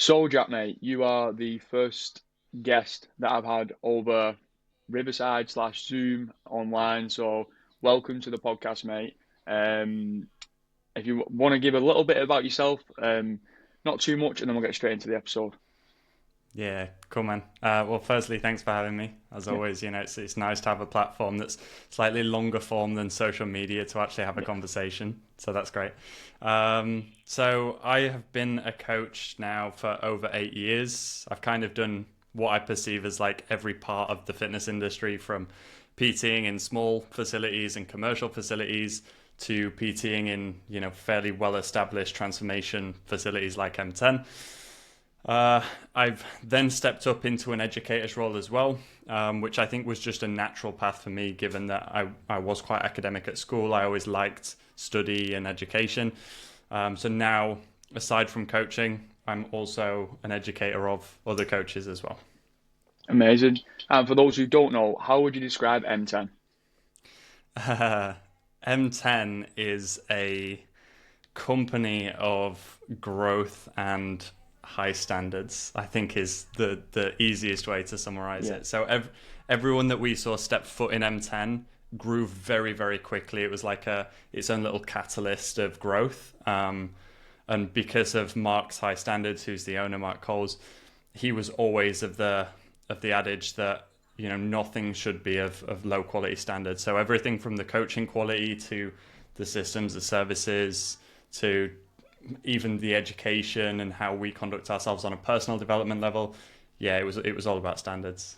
So, Jack, mate, you are the first guest that I've had over Riverside slash Zoom online. So, welcome to the podcast, mate. If you want to give a little bit about yourself, not too much, and then we'll get straight into the episode. Yeah, cool, man. Well, firstly, thanks for having me. As Yeah, always, it's nice to have a platform that's slightly longer form than social media to actually have a yeah, conversation. So that's great. So I have been a coach now for over 8 years. I've kind of done what I perceive as like every part of the fitness industry, from PTing in small facilities and commercial facilities to PTing in, fairly well established transformation facilities like M10. I've then stepped up into an educator's role as well, which I think was just a natural path for me, given that I was quite academic at school. I always liked study and education. So now, aside from coaching, I'm also an educator of other coaches as well. amazing. And for those who don't know, how would you describe M10? M10 is a company of growth and high standards, I think, is the easiest way to summarize Yeah, it. So everyone that we saw step foot in M10 grew very, very quickly. It was like its own little catalyst of growth. And because of Mark's high standards, who's the owner, Mark Coles, he was always of the adage that nothing should be of low quality standards. So everything from the coaching quality to the systems, the services, to even the education and how we conduct ourselves on a personal development level. Yeah, it was all about standards.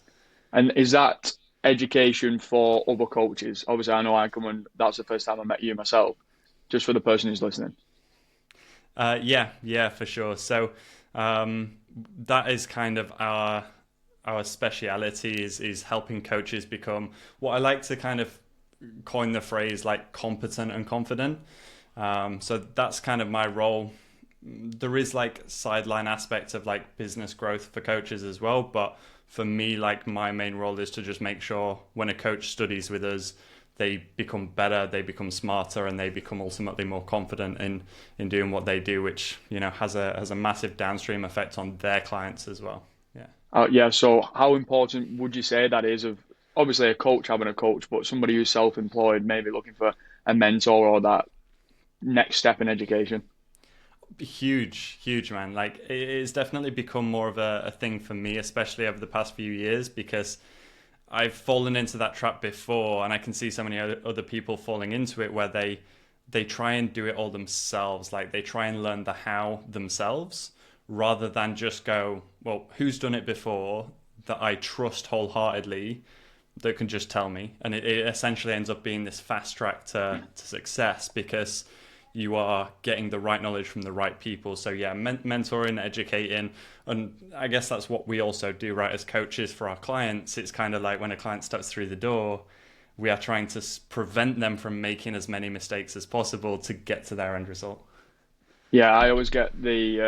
and is that education for other coaches? Obviously, I know I come and that's the first time I met you myself. Just for the person who's listening. Yeah, for sure. So um, that is kind of our speciality is helping coaches become what I like to kind of coin the phrase like competent and confident. So that's kind of my role. There is like sideline aspects of like business growth for coaches as well, but for me, like my main role is to just make sure when a coach studies with us, they become better, they become smarter, and they become ultimately more confident in doing what they do, which has a massive downstream effect on their clients as well. Yeah. Yeah, so how important would you say that is of obviously a coach having a coach, but somebody who's self-employed, maybe looking for a mentor or that next step in education? Huge, huge, man. Like it's definitely become more of a thing for me, especially over the past few years, because I've fallen into that trap before, and I can see so many other people falling into it where they try and do it all themselves. Like they try and learn the how themselves rather than just go, well, who's done it before that I trust wholeheartedly that can just tell me. And it essentially ends up being this fast track to success because you are getting the right knowledge from the right people. So yeah, mentoring, educating, and I guess that's what we also do, right? As coaches for our clients, it's kind of like when a client steps through the door, we are trying to prevent them from making as many mistakes as possible to get to their end result. Yeah, I always get the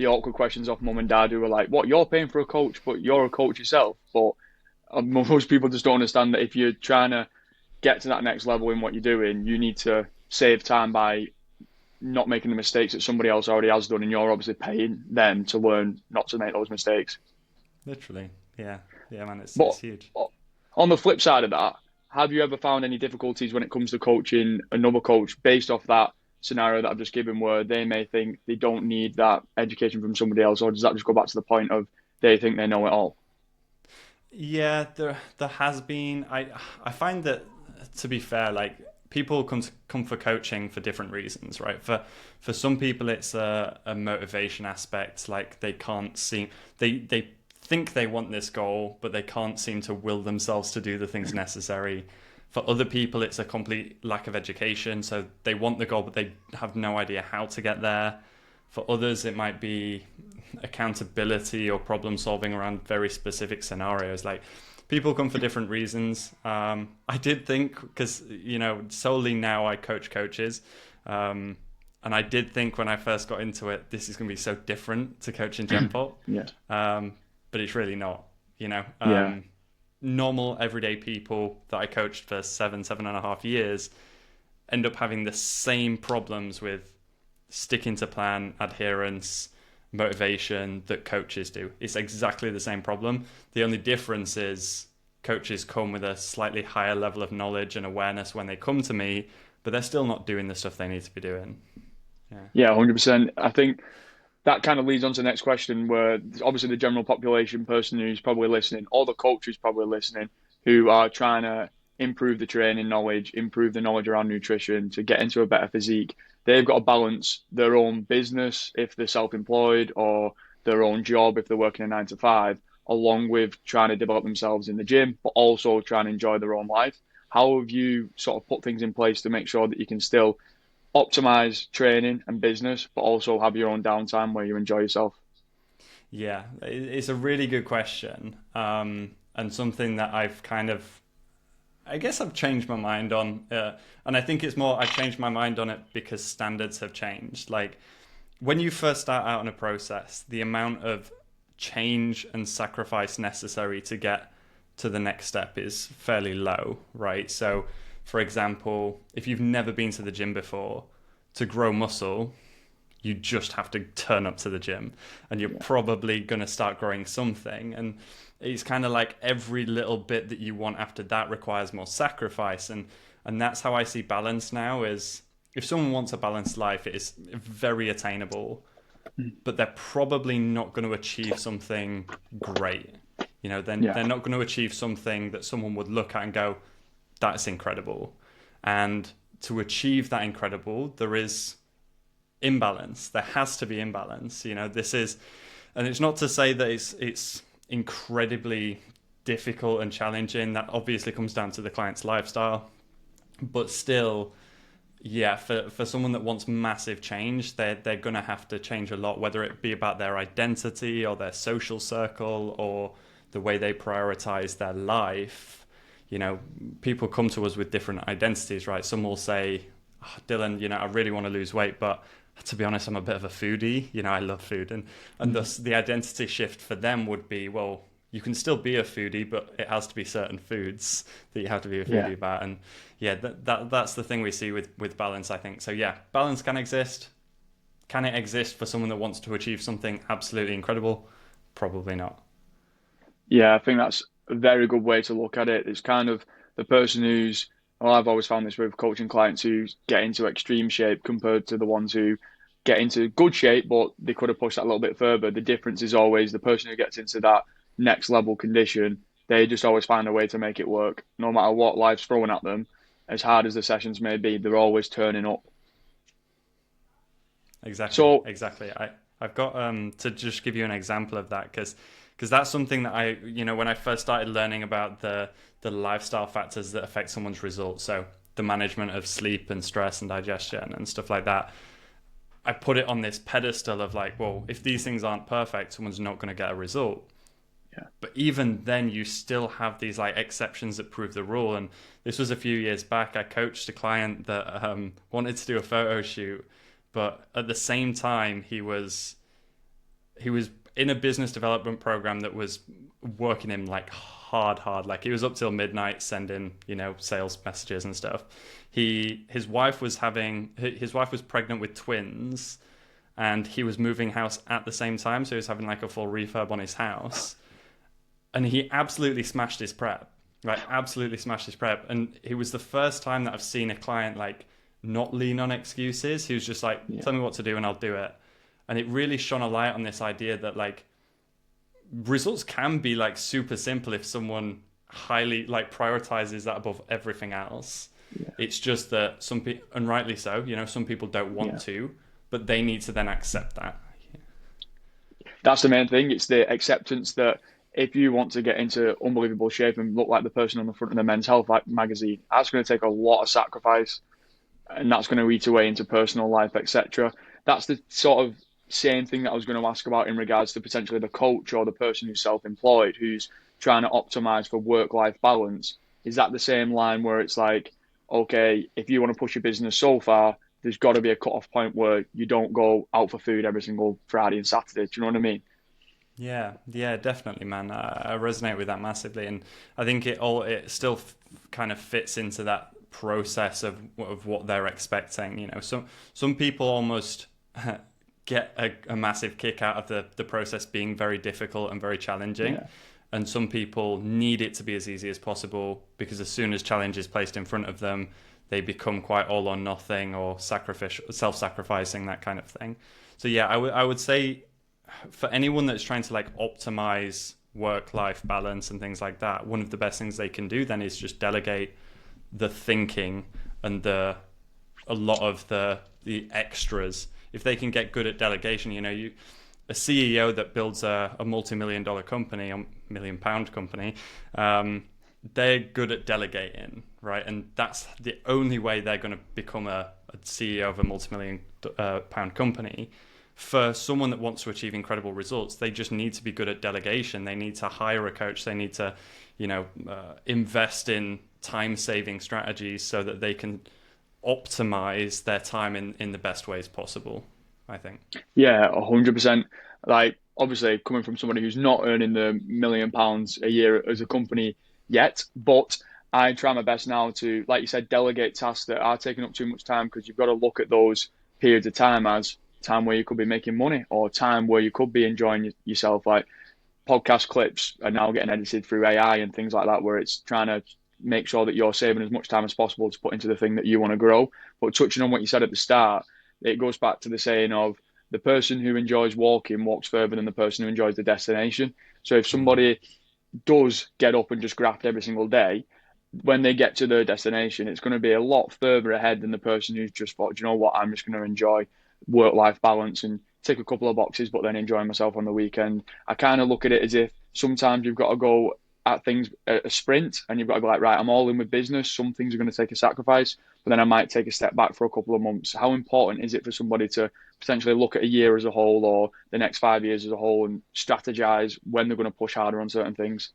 awkward questions off mum and dad who are like, "What? You're paying for a coach, but you're a coach yourself." But most people just don't understand that if you're trying to get to that next level in what you're doing, you need to save time by not making the mistakes that somebody else already has done, and you're obviously paying them to learn not to make those mistakes. Literally, yeah, yeah, man, it's But huge. on the flip side of that, have you ever found any difficulties when it comes to coaching another coach based off that scenario that I've just given, where they may think they don't need that education from somebody else, or does that just go back to the point of they think they know it all? Yeah, there has been. I find that, to be fair, like people come for coaching for different reasons, right? For some people, it's a motivation aspect. Like they can't seem they think they want this goal, but they can't seem to will themselves to do the things necessary. For other people, it's a complete lack of education. So they want the goal, but they have no idea how to get there. For others, it might be accountability or problem solving around very specific scenarios. Like people come for different reasons. I did think, because solely now I coach coaches, and I did think when I first got into it, this is going to be so different to coaching Gen Pop, Yeah, but it's really not. You know, yeah, normal everyday people that I coached for 7.5 years end up having the same problems with sticking to plan, adherence, motivation that coaches do. It's exactly the same problem. The only difference is coaches come with a slightly higher level of knowledge and awareness when they come to me, but they're still not doing the stuff they need to be doing. Yeah. Yeah, 100%. I think that kind of leads on to the next question, where obviously the general population, person who's probably listening, or the coach who's probably listening, who are trying to improve the training knowledge, improve the knowledge around nutrition to get into a better physique, they've got to balance their own business if they're self-employed or their own job if they're working a 9 to 5, along with trying to develop themselves in the gym, but also trying to enjoy their own life. How have you sort of put things in place to make sure that you can still optimize training and business, but also have your own downtime where you enjoy yourself? Yeah, it's a really good question, and something that I've kind of, I guess I've changed my mind on, and I think it's more I've changed my mind on it because standards have changed. Like when you first start out in a process, the amount of change and sacrifice necessary to get to the next step is fairly low, right? So, for example, if you've never been to the gym before, to grow muscle, you just have to turn up to the gym and you're Yeah. probably going to start growing something. And it's kind of like every little bit that you want after that requires more sacrifice. And that's how I see balance now is if someone wants a balanced life, it is very attainable, but they're probably not going to achieve something great. You know, then Yeah. they're not going to achieve something that someone would look at and go, that's incredible. And to achieve that incredible, there is imbalance. There has to be imbalance. You know, this is, and it's not to say that it's incredibly difficult and challenging. That obviously comes down to the client's lifestyle, but still, yeah, for someone that wants massive change, they're gonna have to change a lot, whether it be about their identity or their social circle or the way they prioritize their life. You know, people come to us with different identities, right? Some will say, oh, Dylan, you know, I really want to lose weight, but to be honest, I'm a bit of a foodie. You know, I love food. And thus the identity shift for them would be, well, you can still be a foodie, but it has to be certain foods that you have to be a Yeah. foodie about. And yeah, that's the thing we see with balance, I think. So yeah, balance can exist. Can it exist for someone that wants to achieve something absolutely incredible? Probably not. Yeah, I think that's a very good way to look at it. It's kind of the person who's, well, I've always found this with coaching clients who get into extreme shape compared to the ones who get into good shape, but they could have pushed that a little bit further. The difference is always the person who gets into that next level condition, they just always find a way to make it work. No matter what life's throwing at them, as hard as the sessions may be, they're always turning up. Exactly, So, exactly. I've got to just give you an example of that because that's something that I, you know, when I first started learning about the lifestyle factors that affect someone's results, so the management of sleep and stress and digestion and stuff like that, I put it on this pedestal of like, well, if these things aren't perfect, someone's not going to get a result. yeah. But even then, you still have these like exceptions that prove the rule. And this was a few years back. I coached a client that wanted to do a photo shoot, but at the same time, he was in a business development program that was working him like hard. Like he was up till midnight sending, you know, sales messages and stuff. His wife was pregnant with twins, and he was moving house at the same time, so he was having like a full refurb on his house, and he absolutely smashed his prep. Right, absolutely smashed his prep, and it was the first time that I've seen a client like not lean on excuses. He was just like, Yeah. "Tell me what to do, and I'll do it." And it really shone a light on this idea that like results can be like super simple if someone highly like prioritizes that above everything else. Yeah. It's just that some people, and rightly so, you know, some people don't want Yeah. to, but they need to then accept that. That's the main thing. It's the acceptance that if you want to get into unbelievable shape and look like the person on the front of the Men's Health magazine, that's going to take a lot of sacrifice, and that's going to eat away into personal life, etc. That's the sort of same thing that I was going to ask about in regards to potentially the coach or the person who's self-employed, who's trying to optimize for work-life balance. Is that the same line where it's like, okay, if you want to push your business so far, there's got to be a cut-off point where you don't go out for food every single Friday and Saturday. Do you know what I mean? Yeah, definitely, man. I resonate with that massively, and I think it still kind of fits into that process of what they're expecting. You know, some people almost get a massive kick out of the process being very difficult and very challenging. Yeah. And some people need it to be as easy as possible, because as soon as challenge is placed in front of them, they become quite all or nothing or sacrificial, self-sacrificing, that kind of thing. So yeah, I would say for anyone that's trying to like optimize work-life balance and things like that, one of the best things they can do then is just delegate the thinking and a lot of the extras. If they can get good at delegation, a CEO that builds a multi-million-dollar company, a million-pound company, they're good at delegating, right? And that's the only way they're going to become a CEO of a multi-million-pound company. For someone that wants to achieve incredible results, they just need to be good at delegation. They need to hire a coach. They need to, invest in time-saving strategies so that they can optimize their time in the best ways possible, I think. Yeah, 100%. Like, obviously, coming from somebody who's not earning the £1 million a year as a company yet, but I try my best now to, like you said, delegate tasks that are taking up too much time, because you've got to look at those periods of time as time where you could be making money, or time where you could be enjoying yourself. Like, podcast clips are now getting edited through AI and things like that, where it's trying to make sure that you're saving as much time as possible to put into the thing that you want to grow. But touching on what you said at the start, it goes back to the saying of the person who enjoys walking walks further than the person who enjoys the destination. So if somebody does get up and just graft every single day, when they get to their destination, it's going to be a lot further ahead than the person who's just thought, "Do you know what, I'm just going to enjoy work-life balance and tick a couple of boxes, but then enjoy myself on the weekend." I kind of look at it as if sometimes you've got to go at things at a sprint, and you've got to go like, right, I'm all in with business. Some things are going to take a sacrifice, but then I might take a step back for a couple of months. How important is it for somebody to potentially look at a year as a whole, or the next 5 years as a whole, and strategize when they're going to push harder on certain things?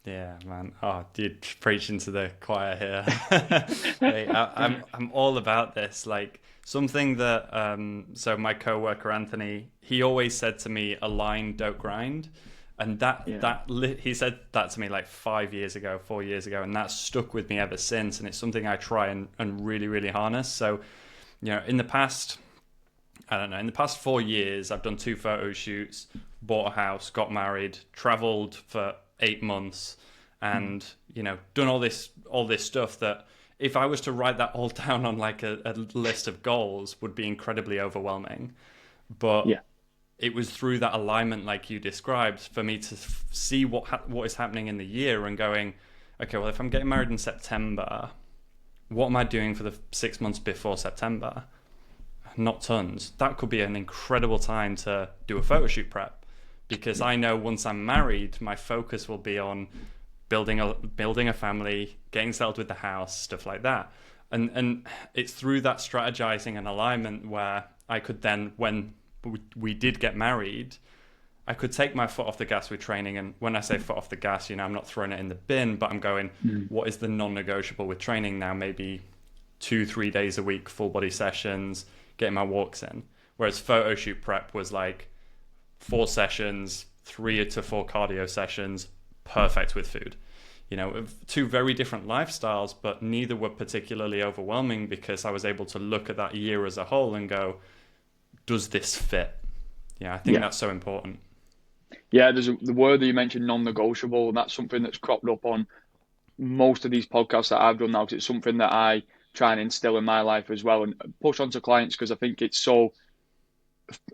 Yeah, man. Oh, dude, preaching to the choir here. Hey, I'm all about this. Like, something that so my coworker Anthony, he always said to me, "Align, don't grind," and Yeah. he said that to me like 5 years ago, 4 years ago, and that's stuck with me ever since. And it's something I try and really, really harness. So, in the past, I don't know, in the past 4 years, I've done 2 photo shoots, bought a house, got married, traveled for 8 months, and done all this stuff that if I was to write that all down on like a list of goals would be incredibly overwhelming. But Yeah. it was through that alignment, like you described, for me to see what is happening in the year and going, okay, well, if I'm getting married in September, what am I doing for the 6 months before September? Not tons. That could be an incredible time to do a photo shoot prep, because I know once I'm married, my focus will be on building a family, getting settled with the house, stuff like that. And it's through that strategizing and alignment where I could then, when we did get married, I could take my foot off the gas with training. And when I say foot off the gas, I'm not throwing it in the bin, but I'm going, what is the non-negotiable with training now? Maybe 2-3 days a week, full body sessions, getting my walks in. Whereas photo shoot prep was like 4 sessions, 3 to 4 cardio sessions, perfect with food. 2 very different lifestyles, but neither were particularly overwhelming, because I was able to look at that year as a whole and go, does this fit? Yeah, I think Yeah. that's so important. Yeah, the word that you mentioned, non-negotiable, and that's something that's cropped up on most of these podcasts that I've done now, because it's something that I try and instill in my life as well and push onto clients, because I think it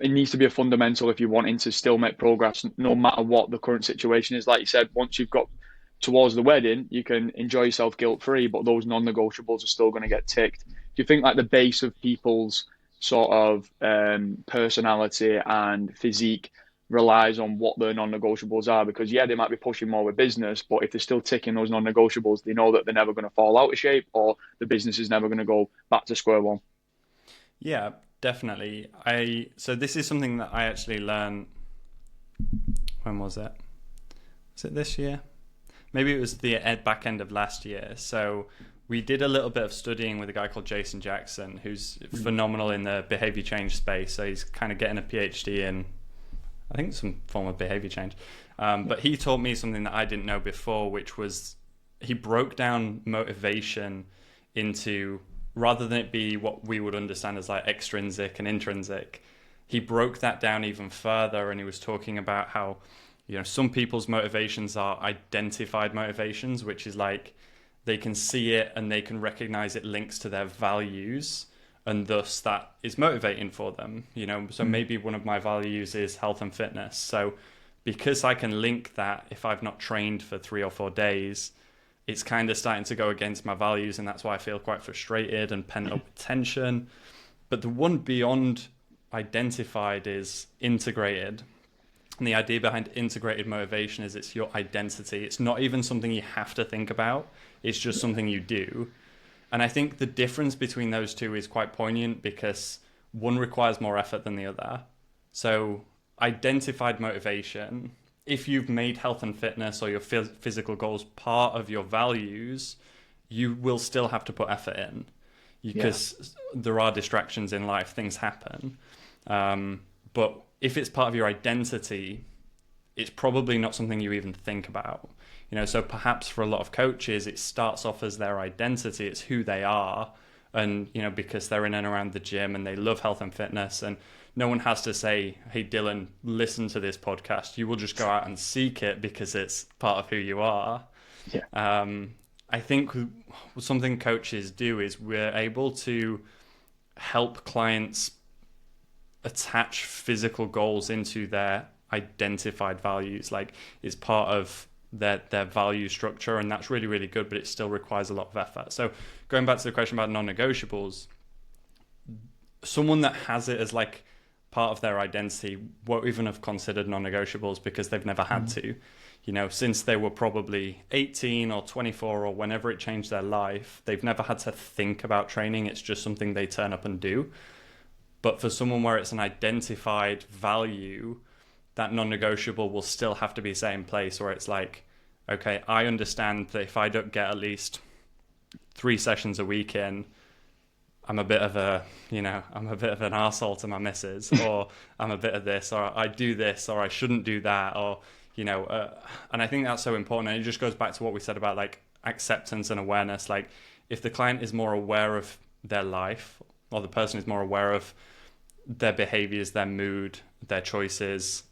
needs to be a fundamental if you're wanting to still make progress, no matter what the current situation is. Like you said, once you've got towards the wedding, you can enjoy yourself guilt-free, but those non-negotiables are still going to get ticked. Do you think like the base of people's sort of personality and physique relies on what their non-negotiables are? Because yeah, they might be pushing more with business, but if they're still ticking those non-negotiables, they know that they're never going to fall out of shape, or the business is never going to go back to square one. Yeah, definitely. So this is something that I actually learned. When was it? Was it this year? Maybe it was the back end of last year. So we did a little bit of studying with a guy called Jason Jackson, who's phenomenal in the behavior change space. So he's kind of getting a PhD in, I think, some form of behavior change. But he taught me something that I didn't know before, which was he broke down motivation into, rather than it be what we would understand as like extrinsic and intrinsic, he broke that down even further, and he was talking about how, some people's motivations are identified motivations, which is like they can see it and they can recognize it links to their values, and thus that is motivating for them. So maybe one of my values is health and fitness. So because I can link that, if I've not trained for 3 or 4 days, it's kind of starting to go against my values, and that's why I feel quite frustrated and pent up tension. But the one beyond identified is integrated. And the idea behind integrated motivation is it's your identity. It's not even something you have to think about. It's just something you do. And I think the difference between those two is quite poignant because one requires more effort than the other. So identified motivation, if you've made health and fitness or your physical goals part of your values, you will still have to put effort in because there are distractions in life, things happen. But if it's part of your identity, it's probably not something you even think about. So perhaps for a lot of coaches, it starts off as their identity, it's who they are. And, because they're in and around the gym and they love health and fitness, and no one has to say, hey, Dylan, listen to this podcast. You will just go out and seek it because it's part of who you are. Yeah. I think something coaches do is we're able to help clients attach physical goals into their identified values. Like it's part of their value structure, and that's really, really good, but it still requires a lot of effort. So going back to the question about non-negotiables, someone that has it as like part of their identity won't even have considered non-negotiables because they've never had to. Since they were probably 18 or 24 or whenever it changed their life, they've never had to think about training. It's just something they turn up and do. But for someone where it's an identified value, that non-negotiable will still have to be set in place, where it's like, okay, I understand that if I don't get at least 3 sessions a week in, I'm a bit of an arsehole to my missus, or I'm a bit of this, or I do this, or I shouldn't do that, or, and I think that's so important. And it just goes back to what we said about like acceptance and awareness. Like if the client is more aware of their life, or the person is more aware of their behaviors, their mood, their choices,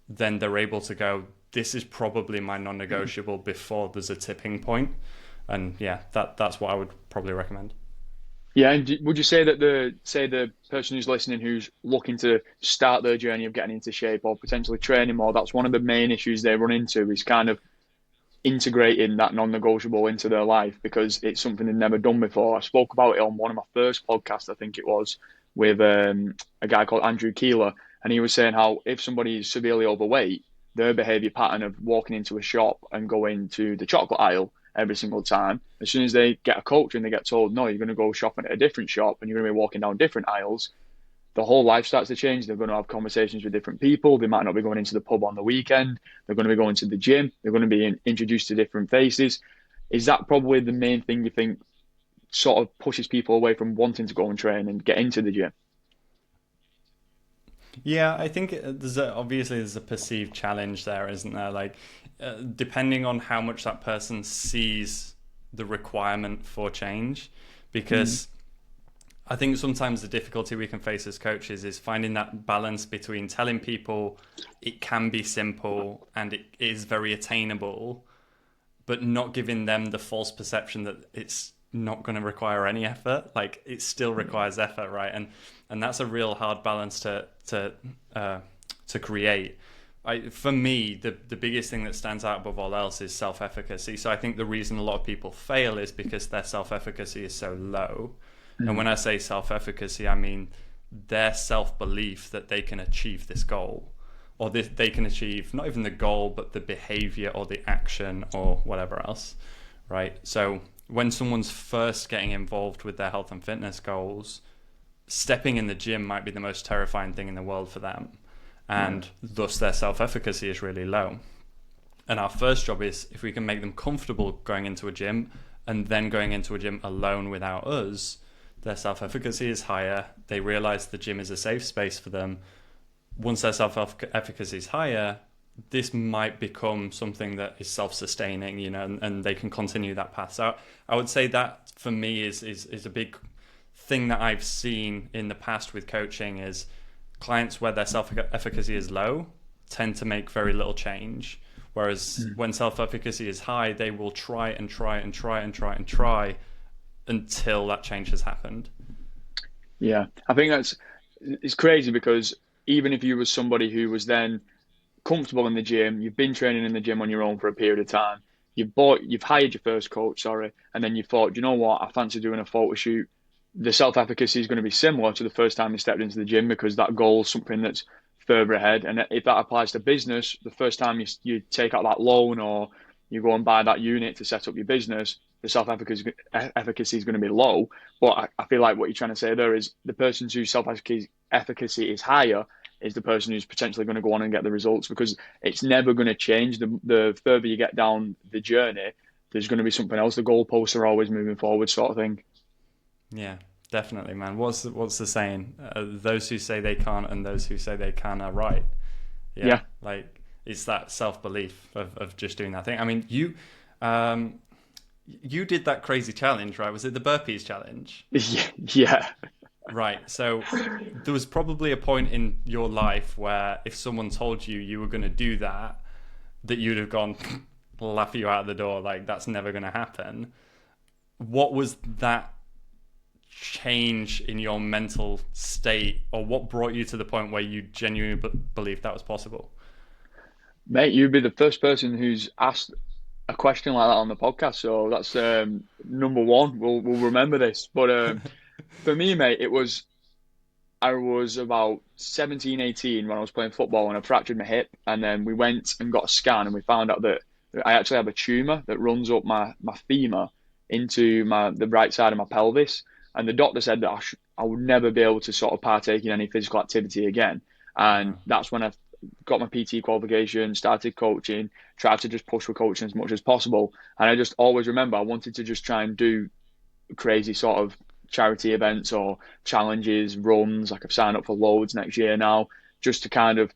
then they're able to go, this is probably my non-negotiable before there's a tipping point. And that's what I would probably recommend. Yeah, and would you say that the person who's listening who's looking to start their journey of getting into shape or potentially training more, that's one of the main issues they run into is kind of integrating that non-negotiable into their life because it's something they've never done before. I spoke about it on one of my first podcasts, I think it was, with a guy called Andrew Keeler, and he was saying how if somebody is severely overweight, their behavior pattern of walking into a shop and going to the chocolate aisle every single time, as soon as they get a coach and they get told, no, you're going to go shopping at a different shop and you're going to be walking down different aisles, the whole life starts to change. They're going to have conversations with different people. They might not be going into the pub on the weekend. They're going to be going to the gym. They're going to be introduced to different faces. Is that probably the main thing you think sort of pushes people away from wanting to go and train and get into the gym? Yeah, I think obviously there's a perceived challenge there, isn't there? Like, depending on how much that person sees the requirement for change, because I think sometimes the difficulty we can face as coaches is finding that balance between telling people it can be simple and it is very attainable, but not giving them the false perception that it's not going to require any effort. Like it still requires effort, right? And that's a real hard balance to create. For me, the biggest thing that stands out above all else is self-efficacy. So I think the reason a lot of people fail is because their self-efficacy is so low. And when I say self-efficacy, I mean their self-belief that they can achieve this goal, or they can achieve not even the goal, but the behavior or the action or whatever else, right? So when someone's first getting involved with their health and fitness goals, stepping in the gym might be the most terrifying thing in the world for them. And thus their self-efficacy is really low. And our first job is if we can make them comfortable going into a gym and then going into a gym alone without us, their self-efficacy is higher. They realize the gym is a safe space for them. Once their self-efficacy is higher, this might become something that is self-sustaining, and they can continue that path. So I would say that for me is a big thing that I've seen in the past with coaching is clients where their self-efficacy is low tend to make very little change. Whereas when self-efficacy is high, they will try and try and try and try and try until that change has happened. Yeah, I think it's crazy because even if you were somebody who was then comfortable in the gym, you've been training in the gym on your own for a period of time, you've hired your first coach, sorry, and then you thought, you know what, I fancy doing a photo shoot. The self-efficacy is going to be similar to the first time you stepped into the gym because that goal is something that's further ahead. And if that applies to business, the first time you take out that loan or you go and buy that unit to set up your business, the self-efficacy is going to be low. But I feel like what you're trying to say there is the person whose self-efficacy is higher is the person who's potentially going to go on and get the results because it's never going to change. The further you get down the journey, there's going to be something else. The goalposts are always moving forward, sort of thing. Yeah, definitely, man. What's the saying? Those who say they can't and those who say they can are right. Yeah, Yeah. like it's that self-belief of just doing that thing. I mean, you did that crazy challenge, right? Was it the burpees challenge? Yeah. Right. So there was probably a point in your life where if someone told you you were going to do that, that you'd have gone laugh you out the door, like that's never going to happen. What was that change in your mental state, or what brought you to the point where you genuinely believed that was possible? Mate, you'd be the first person who's asked a question like that on the podcast. So that's number one. We'll remember this. But for me, mate, I was about 17, 18 when I was playing football and I fractured my hip. And then we went and got a scan and we found out that I actually have a tumor that runs up my femur into the right side of my pelvis. And the doctor said that I would never be able to sort of partake in any physical activity again. And Wow. that's when I got my PT qualification, started coaching, tried to just push for coaching as much as possible. And I just always remember I wanted to just try and do crazy sort of charity events or challenges, runs. Like I've signed up for loads next year now, just to kind of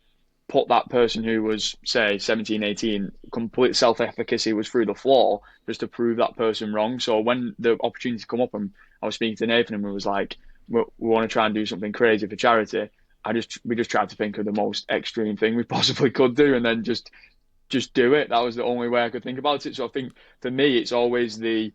put that person who was, say, 17, 18, complete self-efficacy was through the floor, just to prove that person wrong. So when the opportunity come up and I was speaking to Nathan and we was like, we want to try and do something crazy for charity, we just tried to think of the most extreme thing we possibly could do and then just do it. That was the only way I could think about it. So I think for me, it's always the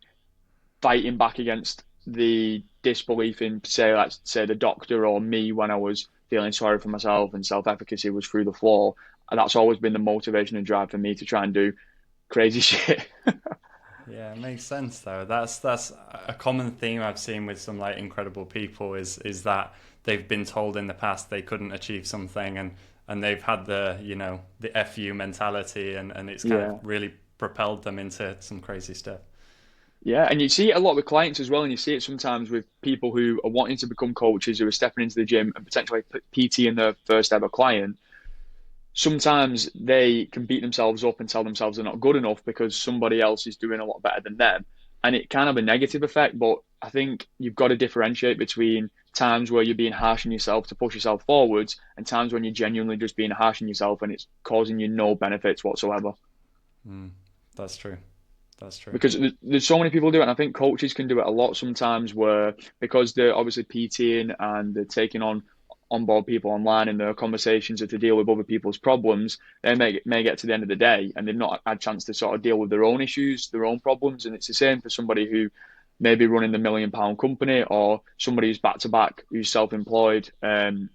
fighting back against the disbelief in, say, let's say the doctor or me when I was feeling sorry for myself and self-efficacy was through the floor. And that's always been the motivation and drive for me to try and do crazy shit. Yeah, it makes sense though. That's a common theme I've seen with some like incredible people is that they've been told in the past they couldn't achieve something and they've had the FU mentality and it's kind of Yeah. really propelled them into some crazy stuff. Yeah, and you see it a lot with clients as well, and you see it sometimes with people who are wanting to become coaches, who are stepping into the gym and potentially PT in their first ever client. Sometimes they can beat themselves up and tell themselves they're not good enough because somebody else is doing a lot better than them. And it can have a negative effect, but I think you've got to differentiate between times where you're being harsh on yourself to push yourself forwards and times when you're genuinely just being harsh on yourself and it's causing you no benefits whatsoever. Mm, that's true. That's true. Because there's so many people do it, and I think coaches can do it a lot sometimes where because they're obviously PTing and they're taking on board people online in their conversations or to deal with other people's problems, they may get to the end of the day and they've not had a chance to sort of deal with their own issues, their own problems. And it's the same for somebody who may be running the £1 million company or somebody who's back to back, who's self-employed,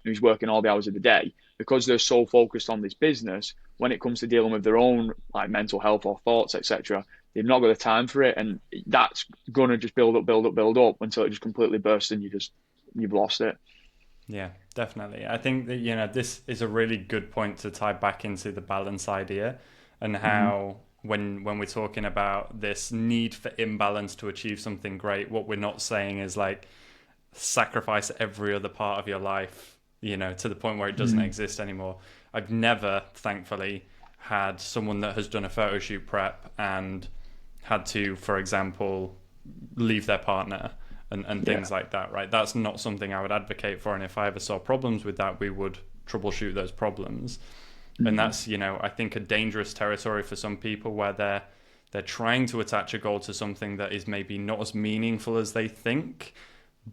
who's working all the hours of the day. Because they're so focused on this business, when it comes to dealing with their own like mental health or thoughts, etc., they've not got the time for it, and that's gonna just build up until it just completely bursts and you've lost it. Yeah, definitely. I think that, this is a really good point to tie back into the balance idea and Hmm. how when we're talking about this need for imbalance to achieve something great, what we're not saying is like sacrifice every other part of your life, to the point where it doesn't Hmm. exist anymore. I've never, thankfully, had someone that has done a photo shoot prep and had to, for example, leave their partner and Yeah. things like that, right? That's not something I would advocate for. And if I ever saw problems with that, we would troubleshoot those problems. And Hmm. that's, I think a dangerous territory for some people where they're trying to attach a goal to something that is maybe not as meaningful as they think,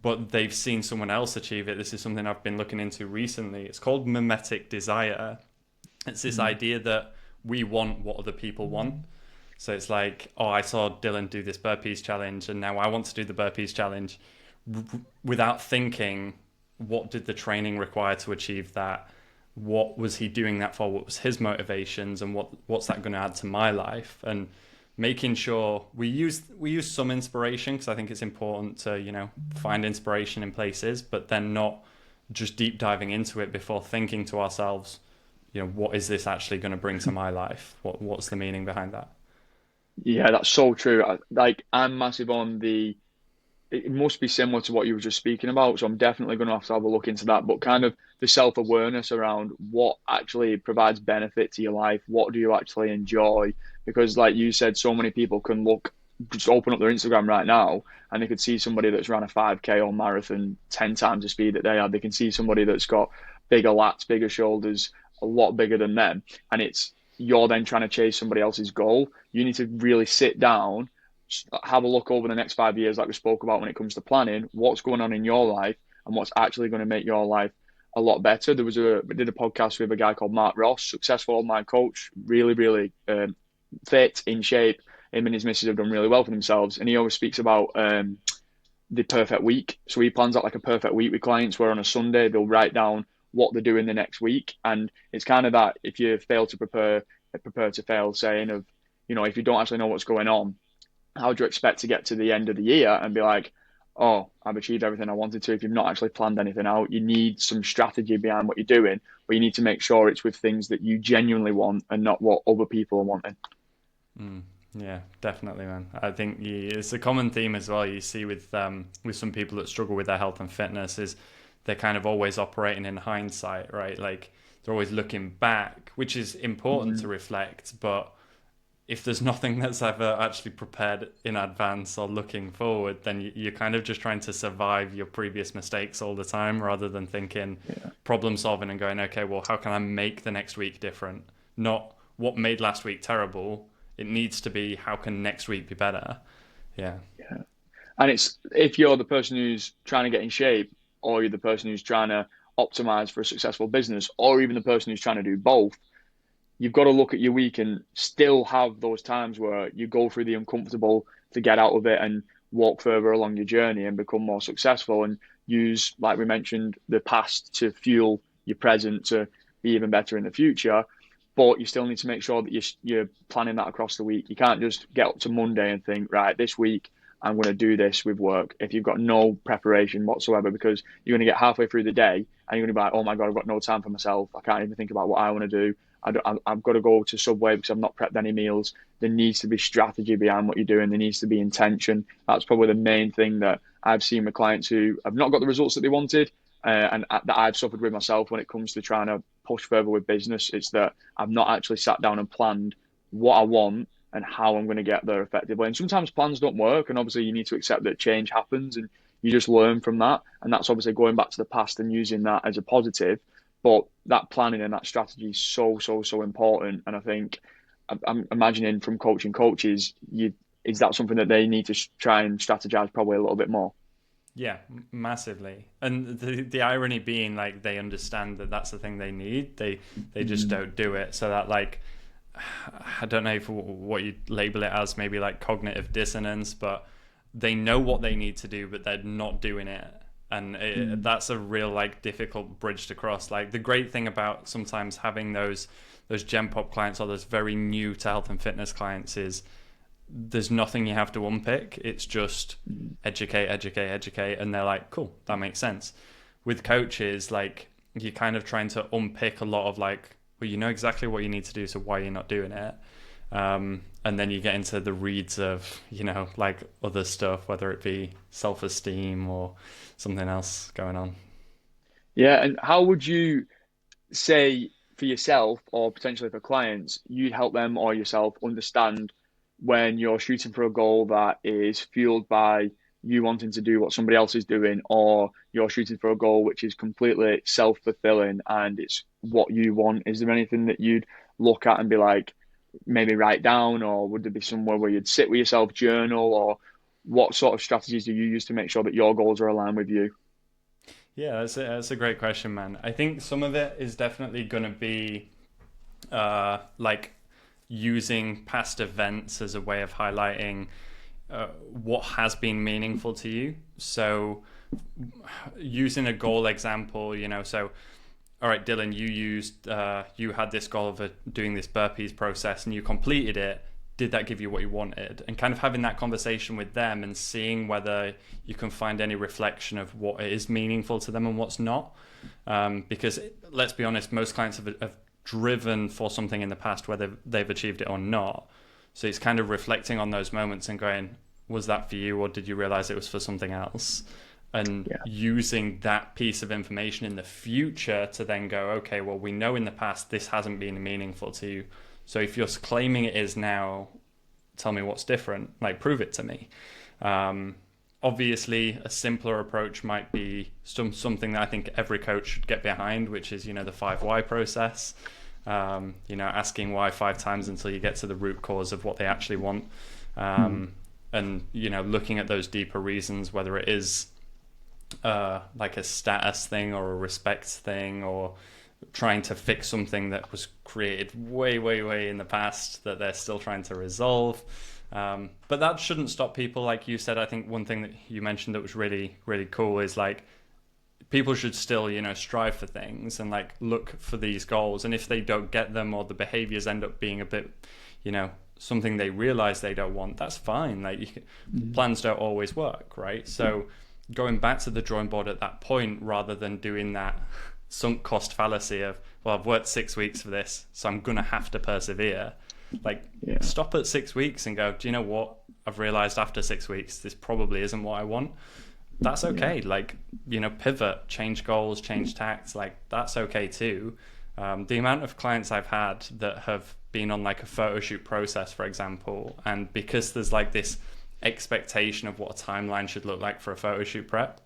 but they've seen someone else achieve it. This is something I've been looking into recently. It's called mimetic desire. It's this Mm. idea that we want what other people want. So it's like, oh, I saw Dylan do this burpees challenge, and now I want to do the burpees challenge without thinking, what did the training require to achieve that? What was he doing that for? What was his motivations, and what's that going to add to my life? And making sure we use some inspiration, because I think it's important to find inspiration in places, but then not just deep diving into it before thinking to ourselves, what is this actually going to bring to my life? What's the meaning behind that? Yeah, that's so true. Like I'm massive on the it must be similar to what you were just speaking about. So I'm definitely going to have a look into that. But kind of the self-awareness around what actually provides benefit to your life. What do you actually enjoy? Because like you said, so many people can look, just open up their Instagram right now and they could see somebody that's run a 5K or marathon 10 times the speed that they are. They can see somebody that's got bigger lats, bigger shoulders, a lot bigger than them. And you're then trying to chase somebody else's goal. You need to really sit down, have a look over the next 5 years, like we spoke about when it comes to planning, what's going on in your life and what's actually going to make your life a lot better. We did a podcast with a guy called Mark Ross, successful online coach, really, really fit, in shape. Him and his missus have done really well for themselves. And he always speaks about the perfect week. So he plans out like a perfect week with clients where on a Sunday they'll write down what they're doing the next week. And it's kind of that if you fail to prepare to fail saying of, if you don't actually know what's going on, how do you expect to get to the end of the year and be like, oh, I've achieved everything I wanted to if you've not actually planned anything out? You need some strategy behind what you're doing, but you need to make sure it's with things that you genuinely want and not what other people are wanting. Mm, yeah, definitely, man. I think it's a common theme as well. You see with some people that struggle with their health and fitness is they're kind of always operating in hindsight, right? Like they're always looking back, which is important to Mm, reflect, but if there's nothing that's ever actually prepared in advance or looking forward, then you're kind of just trying to survive your previous mistakes all the time rather than thinking yeah. problem solving and going, okay, well, how can I make the next week different? Not what made last week terrible. It needs to be how can next week be better? Yeah. Yeah. And it's if you're the person who's trying to get in shape, or you're the person who's trying to optimize for a successful business, or even the person who's trying to do both, you've got to look at your week and still have those times where you go through the uncomfortable to get out of it and walk further along your journey and become more successful and use, like we mentioned, the past to fuel your present to be even better in the future. But you still need to make sure that you're planning that across the week. You can't just get up to Monday and think, right, this week I'm going to do this with work if you've got no preparation whatsoever, because you're going to get halfway through the day and you're going to be like, oh my God, I've got no time for myself. I can't even think about what I want to do. I've got to go to Subway because I've not prepped any meals. There needs to be strategy behind what you're doing. There needs to be intention. That's probably the main thing that I've seen with clients who have not got the results that they wanted, and that I've suffered with myself when it comes to trying to push further with business. It's that I've not actually sat down and planned what I want and how I'm going to get there effectively. And sometimes plans don't work, and obviously you need to accept that change happens, and you just learn from that. And that's obviously going back to the past and using that as a positive. But that planning and that strategy is so, so, so important. And I think I'm imagining from coaching coaches, is that something that they need to try and strategize probably a little bit more? Yeah, massively. And the irony being like they understand that that's the thing they need. They just Mm, don't do it. So that like I don't know if what you label it as, maybe like cognitive dissonance, but they know what they need to do, but they're not doing it. And mm, that's a real like difficult bridge to cross. Like the great thing about sometimes having those Gen Pop clients or those very new to health and fitness clients is there's nothing you have to unpick. It's just mm. educate, educate, educate, and they're like, cool, that makes sense. With coaches, like you're kind of trying to unpick a lot of like, well, you know exactly what you need to do, so why are you not doing it? And then you get into the reads of, like other stuff, whether it be self-esteem or something else going on. Yeah, and how would you say for yourself or potentially for clients, you'd help them or yourself understand when you're shooting for a goal that is fueled by you wanting to do what somebody else is doing, or you're shooting for a goal which is completely self-fulfilling and it's what you want? Is there anything that you'd look at and be like, maybe write down, or would there be somewhere where you'd sit with yourself, journal, or what sort of strategies do you use to make sure that your goals are aligned with you? Yeah, that's a great question, man. I think some of it is definitely going to be like using past events as a way of highlighting what has been meaningful to you. So using a goal example, so all right, Dylan, you had this goal of doing this burpees process and you completed it. Did that give you what you wanted? And kind of having that conversation with them and seeing whether you can find any reflection of what is meaningful to them and what's not. Because let's be honest, most clients have driven for something in the past, whether they've achieved it or not. So it's kind of reflecting on those moments and going, was that for you, or did you realize it was for something else? And Yeah. using that piece of information in the future to then go, okay, well, we know in the past this hasn't been meaningful to you. So if you're claiming it is now, tell me what's different, like prove it to me. Obviously, a simpler approach might be something that I think every coach should get behind, which is, the 5 why process. Asking why 5 times until you get to the root cause of what they actually want. And, looking at those deeper reasons, whether it is like a status thing or a respect thing, or trying to fix something that was created way, way, way in the past that they're still trying to resolve. But that shouldn't stop people. Like you said, I think one thing that you mentioned that was really, really cool is like people should still, strive for things and like look for these goals. And if they don't get them or the behaviors end up being a bit, something they realize they don't want, that's fine. Like plans don't always work, right? So going back to the drawing board at that point, rather than doing that sunk cost fallacy of, well, I've worked 6 weeks for this, so I'm gonna have to persevere. Like, stop at 6 weeks and go, do you know what? I've realized after 6 weeks this probably isn't what I want. That's okay. Like, pivot, change goals, change tacts, like that's okay too. The amount of clients I've had that have been on like a photo shoot process, for example, and because there's like this expectation of what a timeline should look like for a photo shoot prep,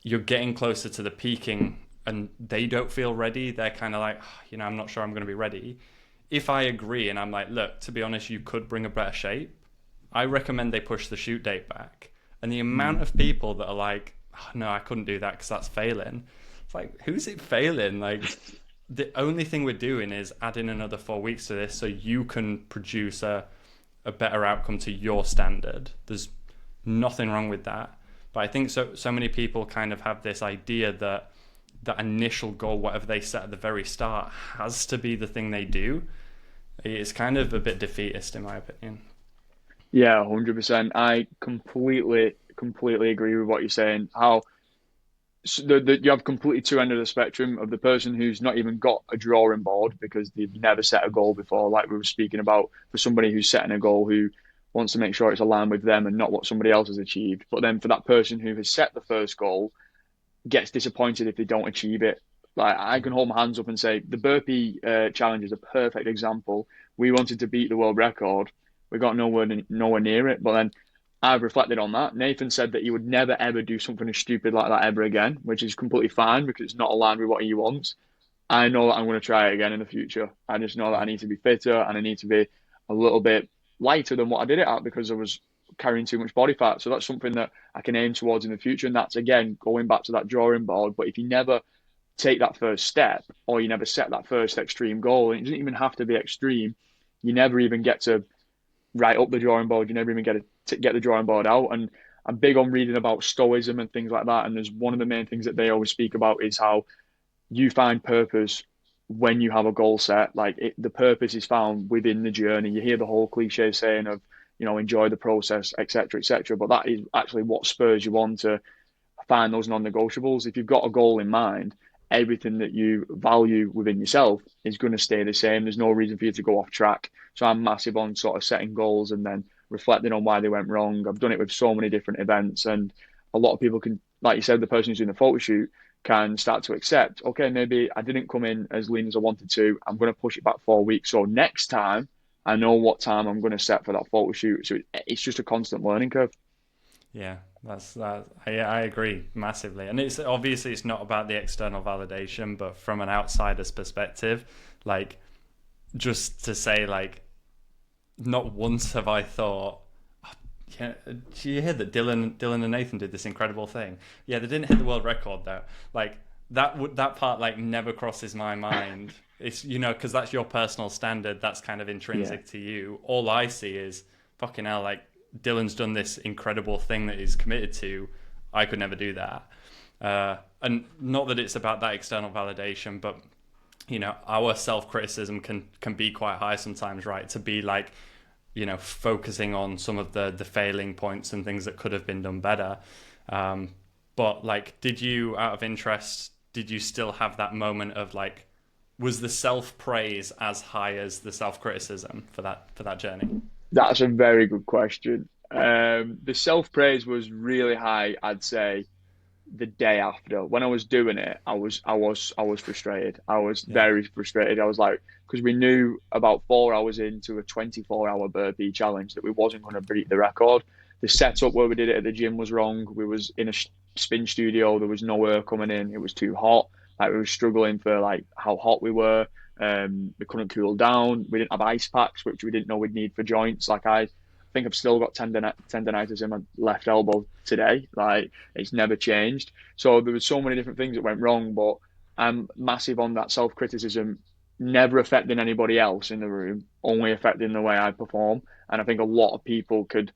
you're getting closer to the peaking and they don't feel ready. They're kind of like, I'm not sure I'm going to be ready. If I agree and I'm like, look, to be honest, you could bring a better shape, I recommend they push the shoot date back. And the amount of people that are like, oh, no, I couldn't do that because that's failing. It's like, who's it failing? Like, the only thing we're doing is adding another 4 weeks to this so you can produce a better outcome to your standard. There's nothing wrong with that. But I think so many people kind of have this idea that that initial goal, whatever they set at the very start, has to be the thing they do. It's kind of a bit defeatist, in my opinion. Yeah, 100%. I completely agree with what you're saying. How you have completely two ends of the spectrum of the person who's not even got a drawing board because they've never set a goal before, like we were speaking about, for somebody who's setting a goal who wants to make sure it's aligned with them and not what somebody else has achieved. But then for that person who has set the first goal, gets disappointed if they don't achieve it. Like I can hold my hands up and say the burpee challenge is a perfect example. We wanted to beat the world record. We got nowhere near it. But then I've reflected on that. Nathan said that he would never ever do something as stupid like that ever again, which is completely fine because it's not aligned with what he wants. I know that I'm going to try it again in the future. I just know that I need to be fitter and I need to be a little bit lighter than what I did it at because I was carrying too much body fat. So that's something that I can aim towards in the future. And that's again going back to that drawing board. But if you never take that first step or you never set that first extreme goal, and it doesn't even have to be extreme, you never even get to write up the drawing board. You never even get to get the drawing board out. And I'm big on reading about stoicism and things like that. And there's one of the main things that they always speak about is how you find purpose when you have a goal set. Like the purpose is found within the journey. You hear the whole cliche saying of, enjoy the process, etc., etc. But that is actually what spurs you on to find those non-negotiables. If you've got a goal in mind, everything that you value within yourself is going to stay the same. There's no reason for you to go off track. So I'm massive on sort of setting goals and then reflecting on why they went wrong. I've done it with so many different events, and a lot of people can, like you said, the person who's doing the photo shoot can start to accept, okay, maybe I didn't come in as lean as I wanted to. I'm going to push it back 4 weeks. So next time, I know what time I'm going to set for that photo shoot. So it's just a constant learning curve. Yeah, that's that. I agree massively, and it's obviously it's not about the external validation, but from an outsider's perspective, like just to say, like, not once have I thought, Yeah, do you hear that Dylan and Nathan did this incredible thing? Yeah, they didn't hit the world record though. Like that part like never crosses my mind. It's because that's your personal standard. That's kind of Yeah. intrinsic to you. All I see is fucking hell. Like Dylan's done this incredible thing that he's committed to. I could never do that. And not that it's about that external validation, but our self criticism can be quite high sometimes, right? To be like focusing on some of the failing points and things that could have been done better. But like, did you, out of interest, did you still have that moment of like, was the self praise as high as the self criticism for that journey? That's a very good question. The self praise was really high, I'd say, the day after. When I was doing it, I was frustrated. I was Yeah, very frustrated. I was like, because we knew about 4 hours into a 24-hour burpee challenge that we wasn't going to beat the record. The setup where we did it at the gym was wrong. We was in a spin studio. There was no air coming in. It was too hot. Like we were struggling for like how hot we were. We couldn't cool down. We didn't have ice packs, which we didn't know we'd need for joints. Like I think I've still got tendonitis in my left elbow today. Like it's never changed. So there was so many different things that went wrong, but I'm massive on that self criticism, never affecting anybody else in the room, only affecting the way I perform. And I think a lot of people could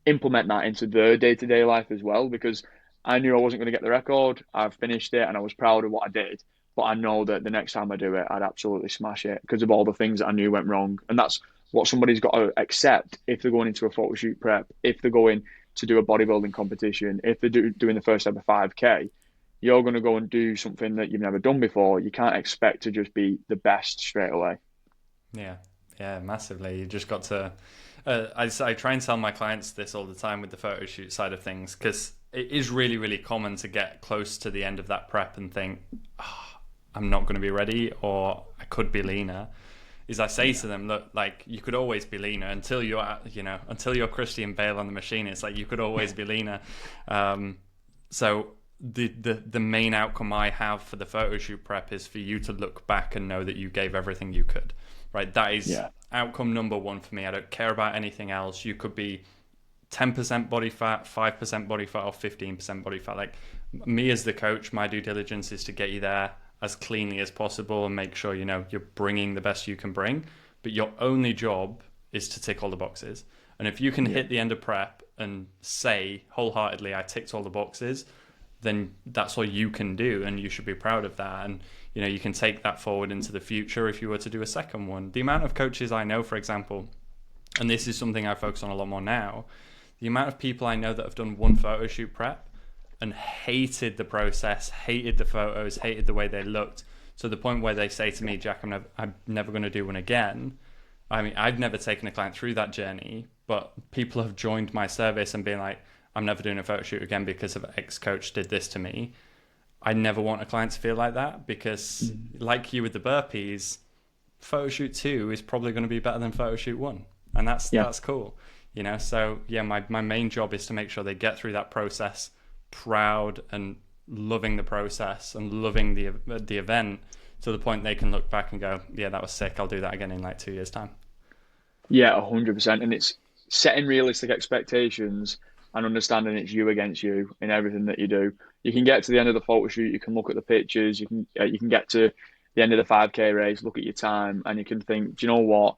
implement that into their day to day life as well, because I knew I wasn't going to get the record. I finished it and I was proud of what I did. But I know that the next time I do it, I'd absolutely smash it because of all the things that I knew went wrong. And that's what somebody's got to accept if they're going into a photo shoot prep, if they're going to do a bodybuilding competition, if they're doing the first ever 5K. You're going to go and do something that you've never done before. You can't expect to just be the best straight away. yeah, yeah, massively. You just got to. I try and tell my clients this all the time with the photo shoot side of things because it is really, really common to get close to the end of that prep and think, oh, I'm not going to be ready or I could be leaner. Is I say Yeah. to them, look, like you could always be leaner until you're Christian Bale on the machine. It's like you could always be leaner. So the main outcome I have for the photo shoot prep is for you to look back and know that you gave everything you could. Right, that is Yeah. outcome number one for me. I don't care about anything else. You could be 10% body fat, 5% body fat, or 15% body fat. Like me as the coach, my due diligence is to get you there as cleanly as possible and make sure you're bringing the best you can bring. But your only job is to tick all the boxes. And if you can Yeah. hit the end of prep and say wholeheartedly, I ticked all the boxes, then that's all you can do, and you should be proud of that. And you can take that forward into the future if you were to do a second one. The amount of coaches I know, for example, and this is something I focus on a lot more now, the amount of people I know that have done one photo shoot prep and hated the process, hated the photos, hated the way they looked, to the point where they say to me, Jack, I'm never going to do one again. I mean, I've never taken a client through that journey, but people have joined my service and been like, I'm never doing a photo shoot again because of X coach did this to me. I never want a client to feel like that because, like you with the burpees, photo shoot 2 is probably going to be better than photo shoot 1, and that's Yeah. that's cool. So yeah, my main job is to make sure they get through that process proud and loving the process and loving the event to the point they can look back and go, yeah, that was sick. I'll do that again in like 2 years' time. Yeah, 100%. And it's setting realistic expectations and understanding it's you against you in everything that you do. You can get to the end of the photo shoot, you can look at the pictures, you can get to the end of the 5K race, look at your time, and you can think, do you know what?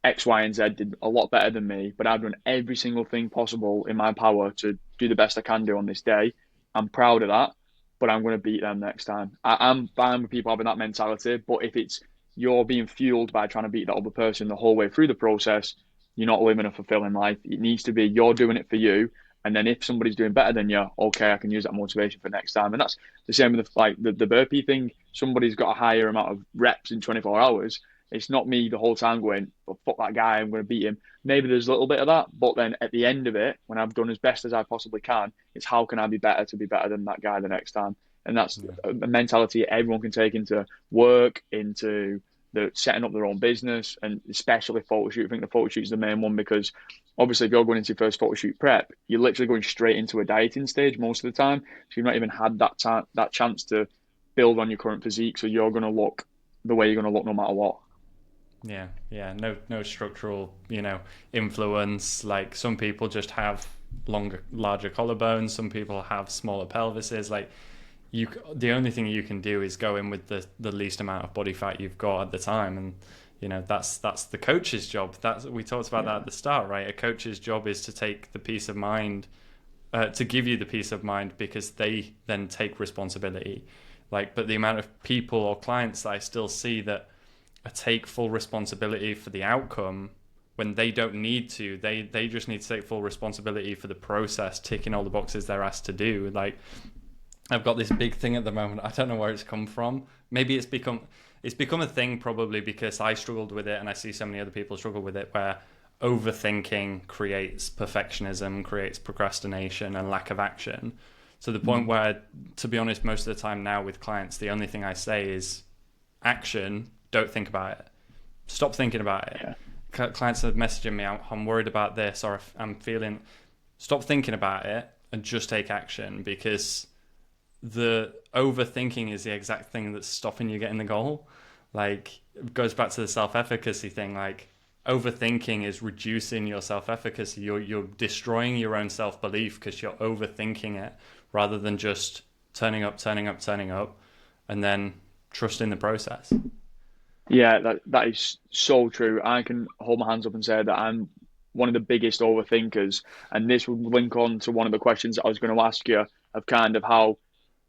X, Y, and Z did a lot better than me, but I've done every single thing possible in my power to do the best I can do on this day. I'm proud of that, but I'm going to beat them next time. I'm fine with people having that mentality, but if it's you're being fueled by trying to beat that other person the whole way through the process, you're not living a fulfilling life. It needs to be you're doing it for you. And then if somebody's doing better than you, okay, I can use that motivation for next time. And that's the same with the burpee thing. Somebody's got a higher amount of reps in 24 hours. It's not me the whole time going, well, fuck that guy, I'm going to beat him. Maybe there's a little bit of that, but then at the end of it, when I've done as best as I possibly can, it's how can I be better to be better than that guy the next time? And that's Yeah. a mentality everyone can take into work, into the setting up their own business, and especially photo shoot. I think the photo shoot is the main one because obviously if you're going into your first photo shoot prep, you're literally going straight into a dieting stage most of the time. So you've not even had that time, that chance to build on your current physique. So you're going to look the way you're going to look no matter what. Yeah. No structural, influence. Like some people just have larger collarbones. Some people have smaller pelvises. Like the only thing you can do is go in with the least amount of body fat you've got at the time, and that's the coach's job. That's we talked about that Yeah. at the start, right? A coach's job is to take the peace of mind, to give you the peace of mind because they then take responsibility. Like, but the amount of people or clients that I still see that take full responsibility for the outcome when they don't need to, they just need to take full responsibility for the process, ticking all the boxes they're asked to do. Like, I've got this big thing at the moment. I don't know where it's come from. Maybe it's become a thing probably because I struggled with it and I see so many other people struggle with it, where overthinking creates perfectionism, creates procrastination and lack of action. To the point Mm. where, to be honest, most of the time now with clients, the only thing I say is action, don't think about it. Stop thinking about it. Yeah. Clients are messaging me, I'm worried about this, or if I'm feeling, stop thinking about it and just take action, because the overthinking is the exact thing that's stopping you getting the goal. Like, it goes back to the self-efficacy thing. Like, overthinking is reducing your self-efficacy. You're destroying your own self-belief because you're overthinking it rather than just turning up, and then trusting the process. Yeah, that is so true. I can hold my hands up and say that I'm one of the biggest overthinkers, and this would link on to one of the questions that I was going to ask you of kind of how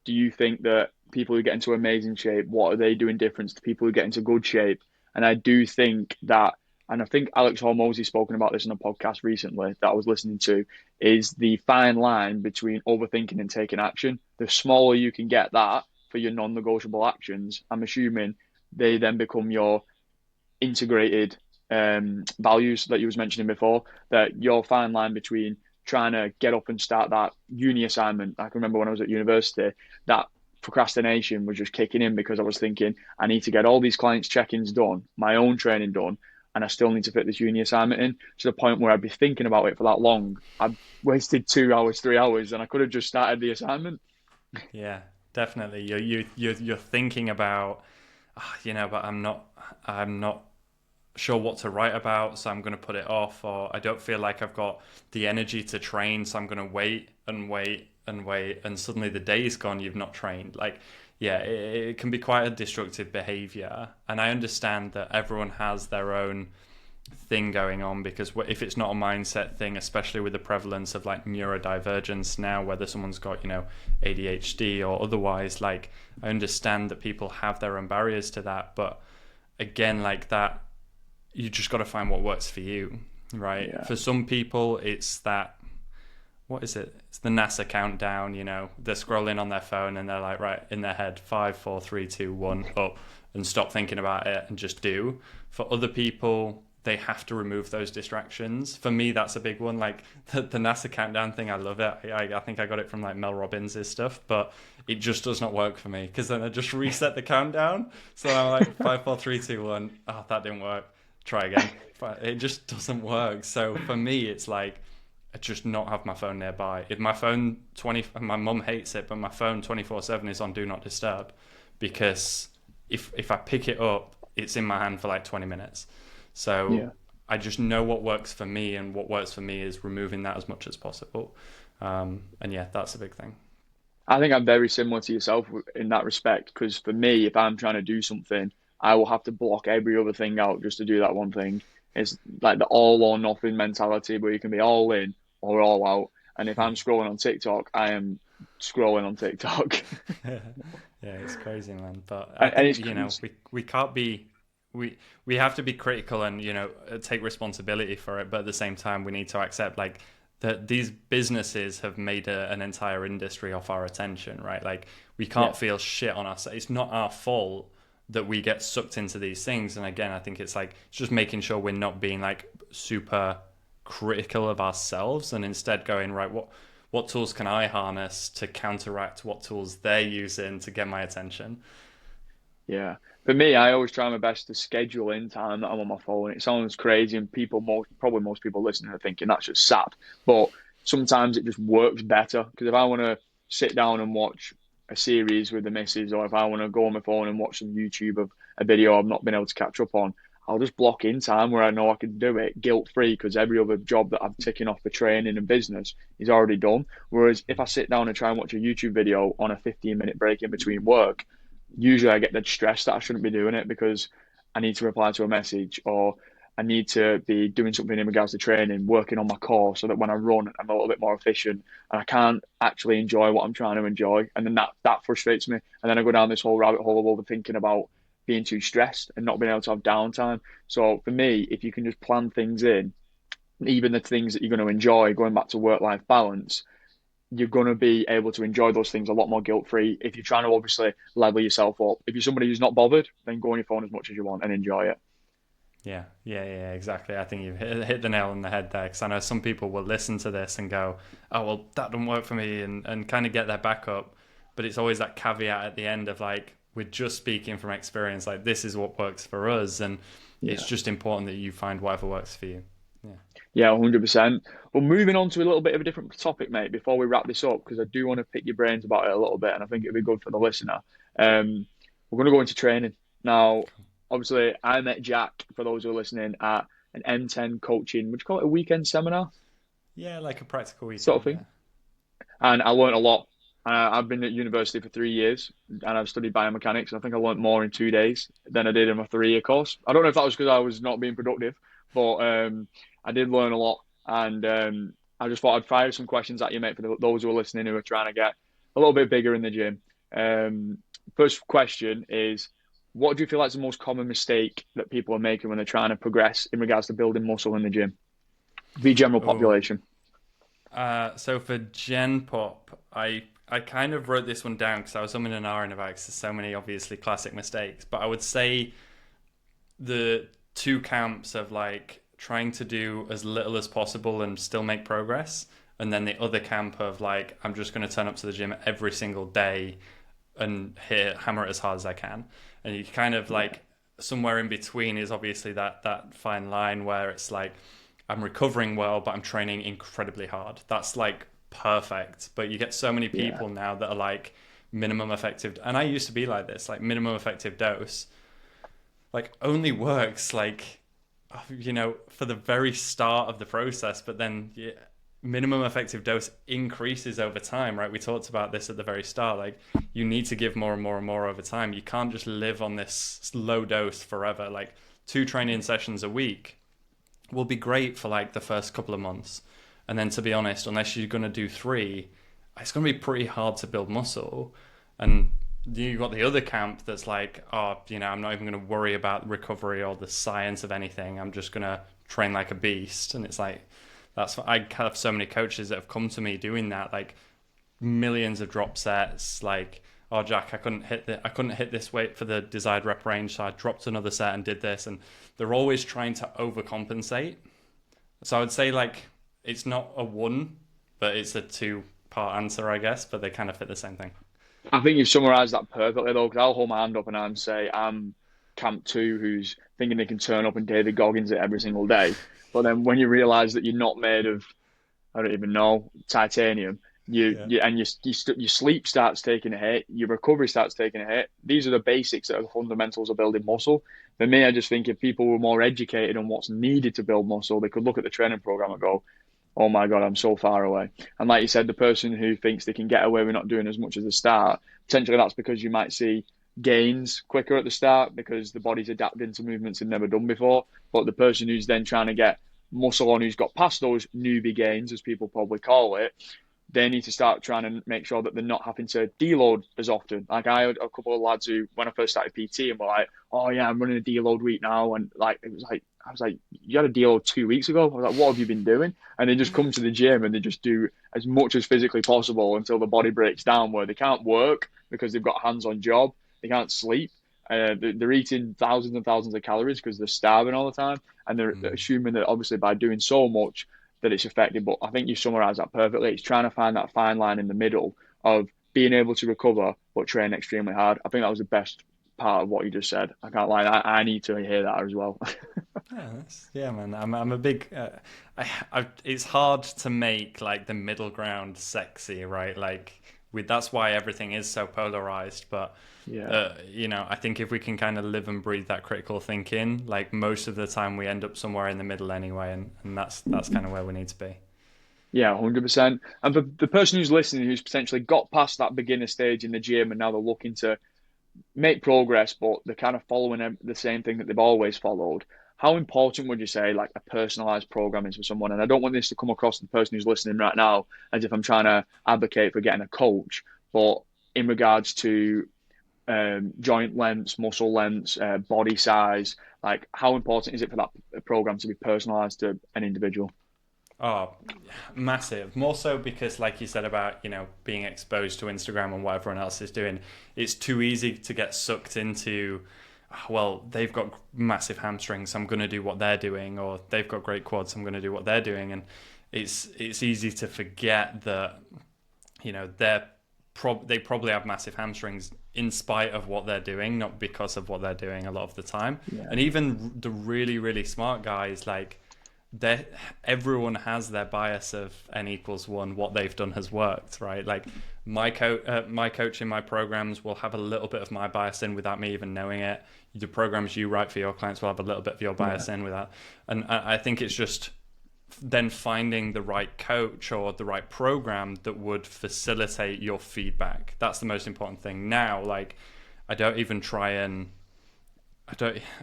do you think that people who get into amazing shape, what are they doing different to people who get into good shape? And I do think that, and I think Alex Hormozy's spoken about this in a podcast recently that I was listening to, is the fine line between overthinking and taking action. The smaller you can get that for your non-negotiable actions, I'm assuming they then become your integrated values that you was mentioning before. That your fine line between trying to get up and start that uni assignment. I can remember when I was at university, that procrastination was just kicking in because I was thinking I need to get all these clients check-ins done, my own training done, and I still need to fit this uni assignment in to the point where I'd be thinking about it for that long. I've wasted 2 hours, 3 hours, and I could have just started the assignment. Yeah, definitely. You're thinking about, but I'm not sure what to write about, so I'm going to put it off, or I don't feel like I've got the energy to train, so I'm going to wait and wait and wait, and suddenly the day's gone, you've not trained. Like, yeah, it can be quite a destructive behavior, and I understand that everyone has their own thing going on, because if it's not a mindset thing, especially with the prevalence of like neurodivergence now, whether someone's got ADHD or otherwise, like, I understand that people have their own barriers to that, but again, like that, you just got to find what works for you, right? Yeah. For some people it's that, what is it, it's the NASA countdown. They're scrolling on their phone and they're like, right, in their head, 5 4 3 2 1 up, and stop thinking about it and just do. For other people, they have to remove those distractions. For me, that's a big one. Like the NASA countdown thing, I love it. I think I got it from like Mel Robbins' stuff, but it just does not work for me, because then I just reset the countdown. So I'm like 5 4 3 2 1. Oh, that didn't work. Try again. But it just doesn't work. So for me, it's like I just not have my phone nearby. If my phone my mum hates it, but my phone 24/7 is on do not disturb, because if I pick it up, it's in my hand for like 20 minutes. So Yeah. I just know what works for me, and what works for me is removing that as much as possible. And yeah, that's a big thing. I think I'm very similar to yourself in that respect because for me, if I'm trying to do something, I will have to block every other thing out just to do that one thing. It's like the all or nothing mentality where you can be all in or all out. And if I'm scrolling on TikTok, I am scrolling on TikTok. Yeah, it's crazy, man. But I And think it's we can't be we have to be critical and take responsibility for it. But at the same time, we need to accept like that these businesses have made an entire industry off our attention, right? Like we yeah, can't feel shit on us. It's not our fault that we get sucked into these things. And again, I think it's just making sure we're not being like super critical of ourselves, and instead going, right, what tools can I harness to counteract what tools they're using to get my attention? yeah. For me, I always try my best to schedule in time that I'm on my phone. It sounds crazy, and probably most people listening are thinking that's just sap. But sometimes it just works better because if I want to sit down and watch a series with the missus, or if I want to go on my phone and watch some YouTube of a video I've not been able to catch up on, I'll just block in time where I know I can do it guilt free because every other job that I've taken off for training and business is already done. Whereas if I sit down and try and watch a YouTube video on a 15-minute break in between work, usually I get the stress that I shouldn't be doing it because I need to reply to a message or I need to be doing something in regards to training, working on my core so that when I run, I'm a little bit more efficient and I can't actually enjoy what I'm trying to enjoy. And then that frustrates me. And then I go down this whole rabbit hole of overthinking about being too stressed and not being able to have downtime. So for me, if you can just plan things in, even the things that you're going to enjoy, going back to work-life balance, you're going to be able to enjoy those things a lot more guilt-free. If you're trying to obviously level yourself up, if you're somebody who's not bothered, then go on your phone as much as you want and enjoy it. Yeah, exactly. I think you've hit the nail on the head there because I know some people will listen to this and go, oh, well, that doesn't work for me and kind of get their back up. But it's always that caveat at the end of like, we're just speaking from experience, like this is what works for us. And it's Yeah. just important that you find whatever works for you. Yeah. Yeah, 100%. Well, moving on to a little bit of a different topic, mate, before we wrap this up, because I do want to pick your brains about it a little bit, and I think it'd be good for the listener. We're going to go into training. Now, obviously, I met Jack, for those who are listening, at an M10 coaching, would you call it a weekend seminar Yeah, like a practical sort of weekend. thing? Yeah. And I learned a lot. I've been at university for 3 years and I've studied biomechanics. And I think I learned more in 2 days than I did in my 3 year course. I don't know if that was because I was not being productive, but I did learn a lot. And I just thought I'd fire some questions at you, mate, for those who are listening who are trying to get a little bit bigger in the gym. Um, First question is, what do you feel like is the most common mistake that people are making when they're trying to progress in regards to building muscle in the gym? The general Oh, population. so for Gen Pop, I kind of wrote this one down because I was umming and ahhing about it 'cause there's so many obviously classic mistakes. But I would say the two camps of like trying to do as little as possible and still make progress, and then the other camp of like I'm just going to turn up to the gym every single day and hammer it as hard as I can. And you kind of Yeah. like somewhere in between is obviously that fine line where it's like I'm recovering well, but I'm training incredibly hard. That's like perfect. But you get so many Yeah. people now that are like minimum effective, and I used to be like this, like minimum effective dose, like only works like for the very start of the process, but then yeah, minimum effective dose increases over time, right? We talked about this at the very start. Like you need to give more and more and more over time. You can't just live on this low dose forever. Like 2 training sessions a week will be great for like the first couple of months. And then to be honest, unless you're going to do three, it's going to be pretty hard to build muscle. And you got the other camp that's like, oh, I'm not even going to worry about recovery or the science of anything. I'm just going to train like a beast. And it's like, that's what I have so many coaches that have come to me doing that, like millions of drop sets, like, oh Jack, I couldn't hit this weight for the desired rep range, so I dropped another set and did this, and they're always trying to overcompensate. So I would say like it's not a one, but it's a two-part answer, I guess, but they kind of fit the same thing. I think you've summarised that perfectly though, because I'll hold my hand up and I'll say I'm Camp Two, who's thinking they can turn up and David Goggins it every single day. But then when you realise that you're not made of, I don't even know, titanium, Yeah. your sleep starts taking a hit, your recovery starts taking a hit. These are the basics that are the fundamentals of building muscle. For me, I just think if people were more educated on what's needed to build muscle, they could look at the training program and go, oh my God, I'm so far away. And like you said, the person who thinks they can get away with not doing as much as the start, potentially that's because you might see gains quicker at the start because the body's adapting to movements it's never done before. But the person who's then trying to get muscle on, who's got past those newbie gains, as people probably call it, they need to start trying to make sure that they're not having to deload as often. Like I had a couple of lads who, when I first started PT, and were like, "Oh yeah, I'm running a deload week now," and like it was like I was like, "You had a deload 2 weeks ago." I was like, "What have you been doing?" And they just come to the gym and they just do as much as physically possible until the body breaks down, where they can't work because they've got hands on job, they can't sleep. They're eating thousands and thousands of calories because they're starving all the time, and they're Mm. assuming that obviously by doing so much that it's effective. But I think you summarise that perfectly. It's trying to find that fine line in the middle of being able to recover but train extremely hard. I think that was the best part of what you just said. I can't lie. I need to hear that as well. Yeah, man. I'm a big. It's hard to make like the middle ground sexy, right? Like that's why everything is so polarized. But Yeah. I think if we can kind of live and breathe that critical thinking, like most of the time we end up somewhere in the middle anyway, and that's kind of where we need to be. Yeah, 100%. And for the person who's listening, who's potentially got past that beginner stage in the gym and now they're looking to make progress, but they're kind of following the same thing that they've always followed, how important would you say like a personalized program is for someone? And I don't want this to come across to the person who's listening right now as if I'm trying to advocate for getting a coach, but in regards to joint lengths, muscle lengths, body size, like how important is it for that program to be personalized to an individual? Oh, massive. More so because, like you said about, being exposed to Instagram and what everyone else is doing, it's too easy to get sucked into, well, they've got massive hamstrings, I'm going to do what they're doing, or they've got great quads, I'm going to do what they're doing. And it's easy to forget that, they probably have massive hamstrings in spite of what they're doing, not because of what they're doing a lot of the time. Yeah. And even the really, really smart guys, like, everyone has their bias of n=1. What they've done has worked, right? Like my coach in my programs will have a little bit of my bias in without me even knowing it. The programs you write for your clients will have a little bit of your bias in without. And I think it's just then finding the right coach or the right program that would facilitate your feedback. That's the most important thing. Now, like, I don't even try and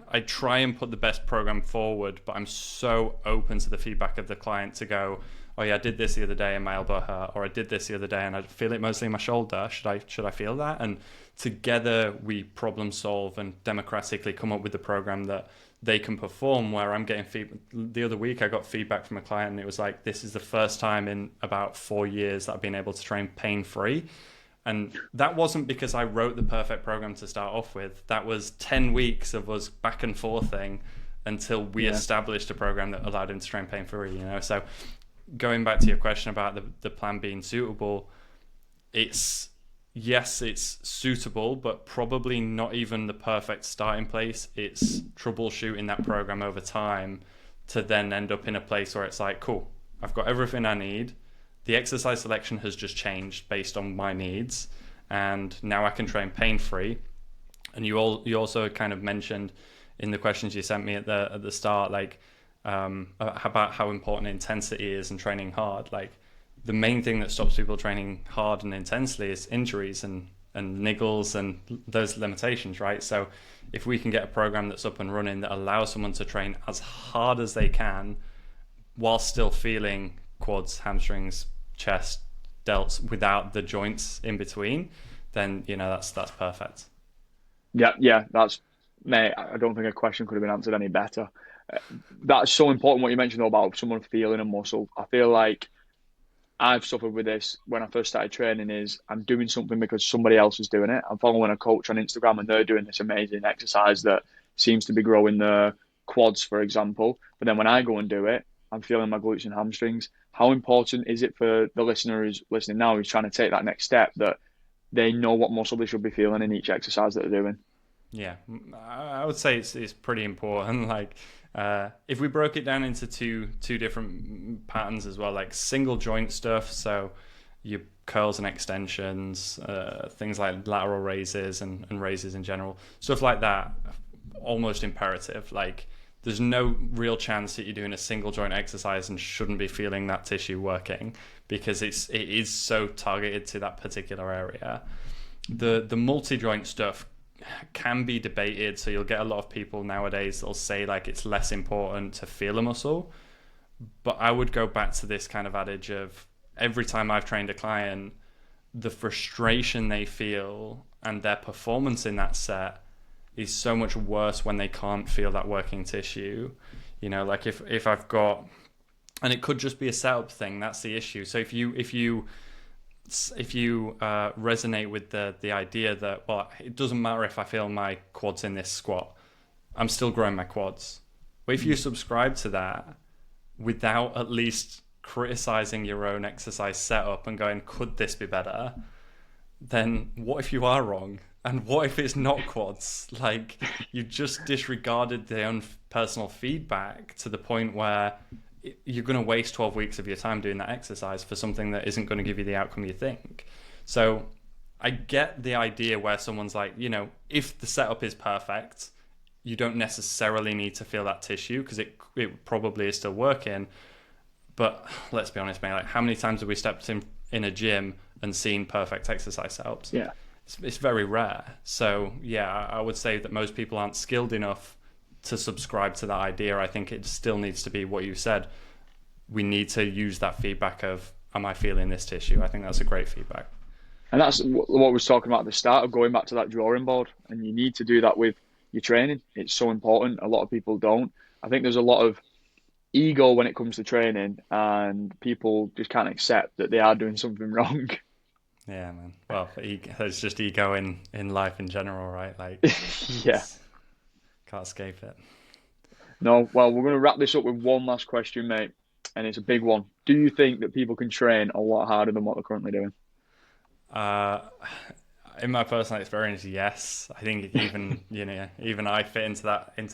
I try and put the best program forward, but I'm so open to the feedback of the client to go, oh yeah, I did this the other day and my elbow hurt, or I did this the other day and I feel it mostly in my shoulder. Should I feel that? And together we problem solve and democratically come up with the program that they can perform. Where I'm getting feedback. The other week I got feedback from a client and it was like, this is the first time in about 4 years that I've been able to train pain free. And that wasn't because I wrote the perfect program to start off with. That was 10 weeks of us back and forthing until we established a program that allowed him to train pain free, So going back to your question about the plan being suitable, it's suitable, but probably not even the perfect starting place. It's troubleshooting that program over time to then end up in a place where it's like, cool, I've got everything I need. The exercise selection has just changed based on my needs, and now I can train pain-free. And you also kind of mentioned in the questions you sent me at the start, like about how important intensity is and training hard. Like the main thing that stops people training hard and intensely is injuries and niggles and those limitations, right? So if we can get a program that's up and running that allows someone to train as hard as they can while still feeling quads, hamstrings, chest, delts without the joints in between, then that's perfect. Yeah, that's mate. I don't think a question could have been answered any better. Uh, That's so important what you mentioned though, about someone feeling a muscle. I feel like I've suffered with this when I first started training. Is I'm doing something because somebody else is doing it. I'm following a coach on Instagram and they're doing this amazing exercise that seems to be growing the quads, for example. But then when I go and do it, I'm feeling my glutes and hamstrings. How important is it for the listener who's listening now, who's trying to take that next step, that they know what muscle they should be feeling in each exercise that they're doing? Yeah, I would say it's pretty important. Like, if we broke it down into two different patterns as well, like single joint stuff, so your curls and extensions, things like lateral raises and raises in general, stuff like that, almost imperative. Like, there's no real chance that you're doing a single joint exercise and shouldn't be feeling that tissue working, because it is so targeted to that particular area. The multi-joint stuff can be debated, so you'll get a lot of people nowadays that'll say like it's less important to feel a muscle, but I would go back to this kind of adage of every time I've trained a client, the frustration they feel and their performance in that set is so much worse when they can't feel that working tissue. Like if I've got, and it could just be a setup thing, that's the issue. So if you resonate with the idea that, well, it doesn't matter if I feel my quads in this squat, I'm still growing my quads. But if you subscribe to that without at least criticizing your own exercise setup and going, could this be better? Then what if you are wrong? And what if it's not quads? Like, you just disregarded their own personal feedback to the point where you're going to waste 12 weeks of your time doing that exercise for something that isn't going to give you the outcome you think. So I get the idea where someone's like, if the setup is perfect, you don't necessarily need to feel that tissue because it probably is still working. But let's be honest, mate. Like, how many times have we stepped in a gym and seen perfect exercise setups? Yeah. It's very rare. So yeah, I would say that most people aren't skilled enough to subscribe to that idea. I think it still needs to be what you said. We need to use that feedback of, am I feeling this tissue? I think that's a great feedback. And that's what we was talking about at the start of going back to that drawing board. And you need to do that with your training. It's so important. A lot of people don't. I think there's a lot of ego when it comes to training, and people just can't accept that they are doing something wrong. Yeah, man. Well, there's just ego in life in general, right? Like, Yeah. can't escape it. No, well, we're going to wrap this up with one last question, mate. And it's a big one. Do you think that people can train a lot harder than what they're currently doing? Uh, in my personal experience, yes. I think even I fit into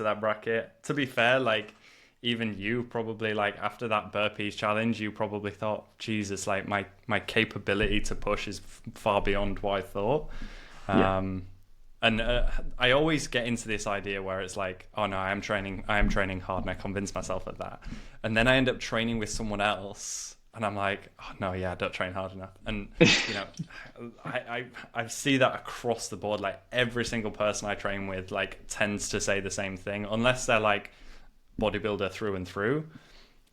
that bracket. To be fair, like even you probably like after that burpees challenge, you probably thought, Jesus, like my capability to push is far beyond what I thought. Yeah. And I always get into this idea where it's like, oh no, I am training hard, and I convince myself of that. And then I end up training with someone else, and I'm like, oh no, yeah, I don't train hard enough. And I see that across the board. Like every single person I train with, like tends to say the same thing, unless they're like bodybuilder through and through.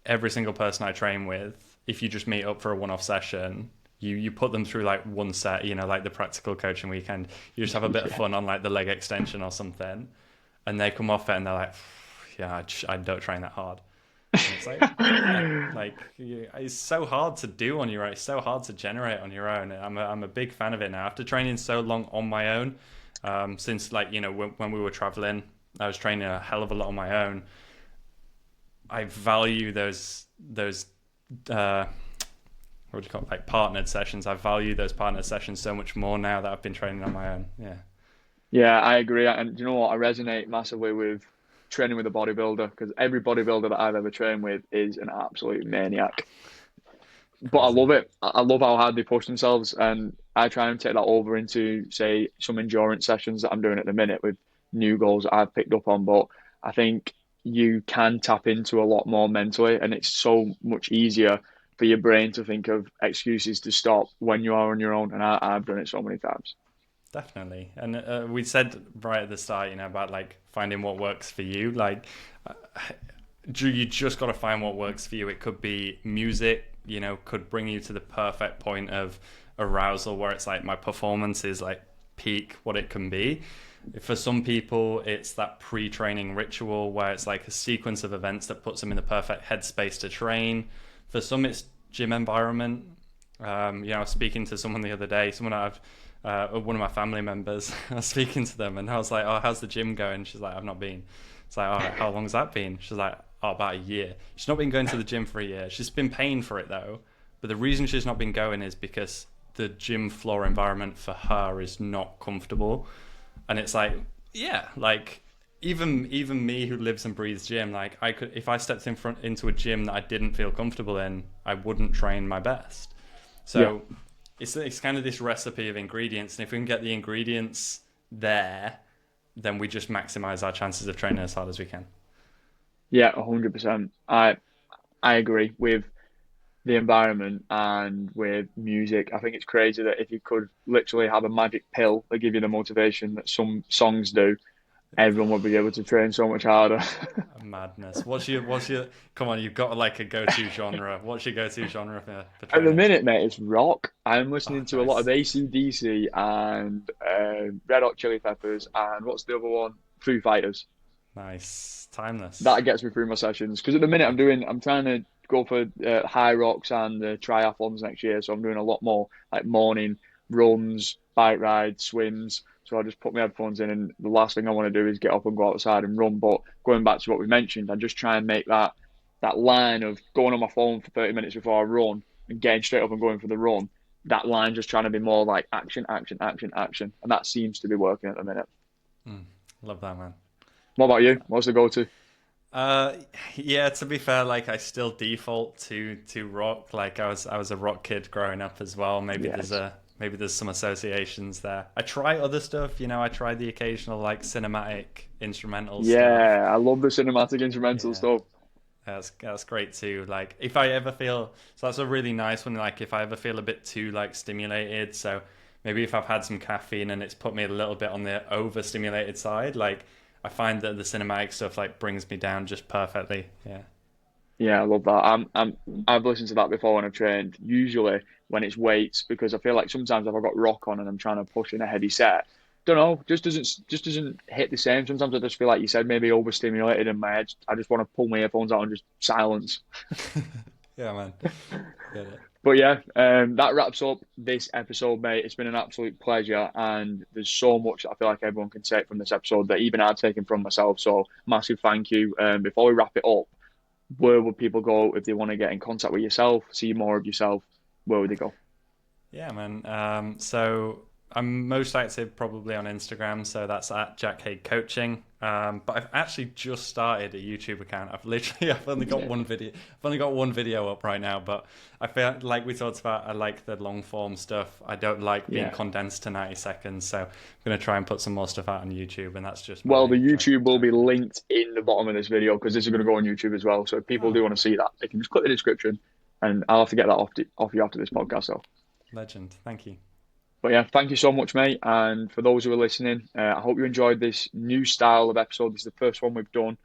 Every single person I train with, if you just meet up for a one-off session, you put them through like one set, like the practical coaching weekend. You just have a bit of fun on like the leg extension or something, and they come off it and they're like, yeah, I don't train that hard. And it's like, yeah, like it's so hard to do on your own. It's so hard to generate on your own. I'm a big fan of it now. After training so long on my own, since like when we were traveling, I was training a hell of a lot on my own. I value those what do you call it, like partnered sessions. I value those partnered sessions so much more now that I've been training on my own. Yeah. Yeah, I agree. And you know what? I resonate massively with training with a bodybuilder because every bodybuilder that I've ever trained with is an absolute maniac. But I Crazy. love it. I love how hard they push themselves, and I try and take that over into, say, some endurance sessions that I'm doing at the minute with new goals that I've picked up on. But I think you can tap into a lot more mentally, and it's so much easier for your brain to think of excuses to stop when you are on your own. And I've done it so many times. Definitely. And we said right at the start, about like finding what works for you. Like, uh, you just got to find what works for you. It could be music, could bring you to the perfect point of arousal where it's like my performance is like peak what it can be. For some people, it's that pre-training ritual where it's like a sequence of events that puts them in the perfect headspace to train. For some, it's gym environment. I was speaking to someone the other day, one of my family members. I was speaking to them and I was like, oh, how's the gym going? She's like, I've not been. It's like, all right, how long has that been? She's like, oh, about a year. She's not been going to the gym for a year. She's been paying for it though. But the reason she's not been going is because the gym floor environment for her is not comfortable. And it's like, yeah, like even me who lives and breathes gym, like I could, if I stepped into a gym that I didn't feel comfortable in, I wouldn't train my best. Yeah. So it's kind of this recipe of ingredients, and if we can get the ingredients there, then we just maximize our chances of training as hard as we can. Yeah, 100%. I agree with the environment and with music. I think it's crazy that if you could literally have a magic pill that give you the motivation that some songs do, everyone would be able to train so much harder. Madness. What's your? Come on, you've got like a go-to genre. What's your go-to genre for At the training? minute, mate, it's rock. I'm Oh, listening to a lot of nice, AC/DC and Red Hot Chili Peppers and what's the other one? Foo Fighters. nice, timeless. That gets me through my sessions because at the minute Yeah. I'm trying to go for high rocks and triathlons next year, so I'm doing a lot more like morning runs, bike rides, swims. So I just put my headphones in, and the last thing I want to do is get up and go outside and run. But going back to what we mentioned, I just try and make that line of going on my phone for 30 minutes before I run and getting straight up and going for the run. That line just trying to be more like action, action, action, action, and that seems to be working at the minute. Mm, love that, man. What about you? What's the go-to? Uh, yeah. To be fair, like I still default to rock. Like I was a rock kid growing up as well. Maybe there's Yes. maybe there's some associations there. I try other stuff, I try the occasional like cinematic instrumental stuff. Yeah, I love the cinematic instrumental Yeah. stuff. That's great too. Like if I ever feel so that's a really nice one. Like if I ever feel a bit too like stimulated, so maybe if I've had some caffeine and it's put me a little bit on the overstimulated side, like I find that the cinematic stuff like brings me down just perfectly. Yeah. Yeah, I love that. I've listened to that before when I've trained, usually when it's weights, because I feel like sometimes if I've got rock on and I'm trying to push in a heavy set, don't know, just doesn't hit the same. Sometimes I just feel like you said, maybe overstimulated in my head. I just want to pull my earphones out and just silence. Yeah, man. Get it. But yeah, that wraps up this episode, mate. It's been an absolute pleasure, and there's so much that I feel like everyone can take from this episode that even I've taken from myself. So massive thank you. Before we wrap it up, where would people go if they want to get in contact with yourself, see more of yourself? Where would they go? Yeah, man. So I'm most active probably on Instagram, so that's at Jack Haigh Coaching. But I've actually just started a YouTube account. I've only got Yeah. one video. I've only got one video up right now, but I feel like we talked about. I like the long form stuff. I don't like being Yeah. condensed to 90 seconds, so I'm gonna try and put some more stuff out on YouTube, and that's just Well, the my YouTube will be track record. linked in the bottom of this video because this is going to go on YouTube as well. So if people Oh, do want to see that, they can just click the description, and I'll have to get that off you after this podcast. So, legend. Thank you. but yeah, thank you so much, mate. And for those who are listening, I hope you enjoyed this new style of episode. This is the first one we've done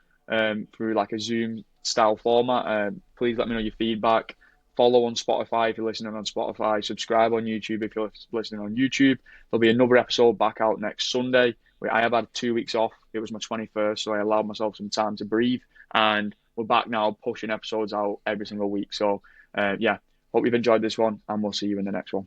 through like a Zoom style format. Please let me know your feedback. Follow on Spotify if you're listening on Spotify. Subscribe on YouTube if you're listening on YouTube. There'll be another episode back out next Sunday. I have had 2 weeks off. It was my 21st, so I allowed myself some time to breathe. And we're back now pushing episodes out every single week. So, yeah, hope you've enjoyed this one, and we'll see you in the next one.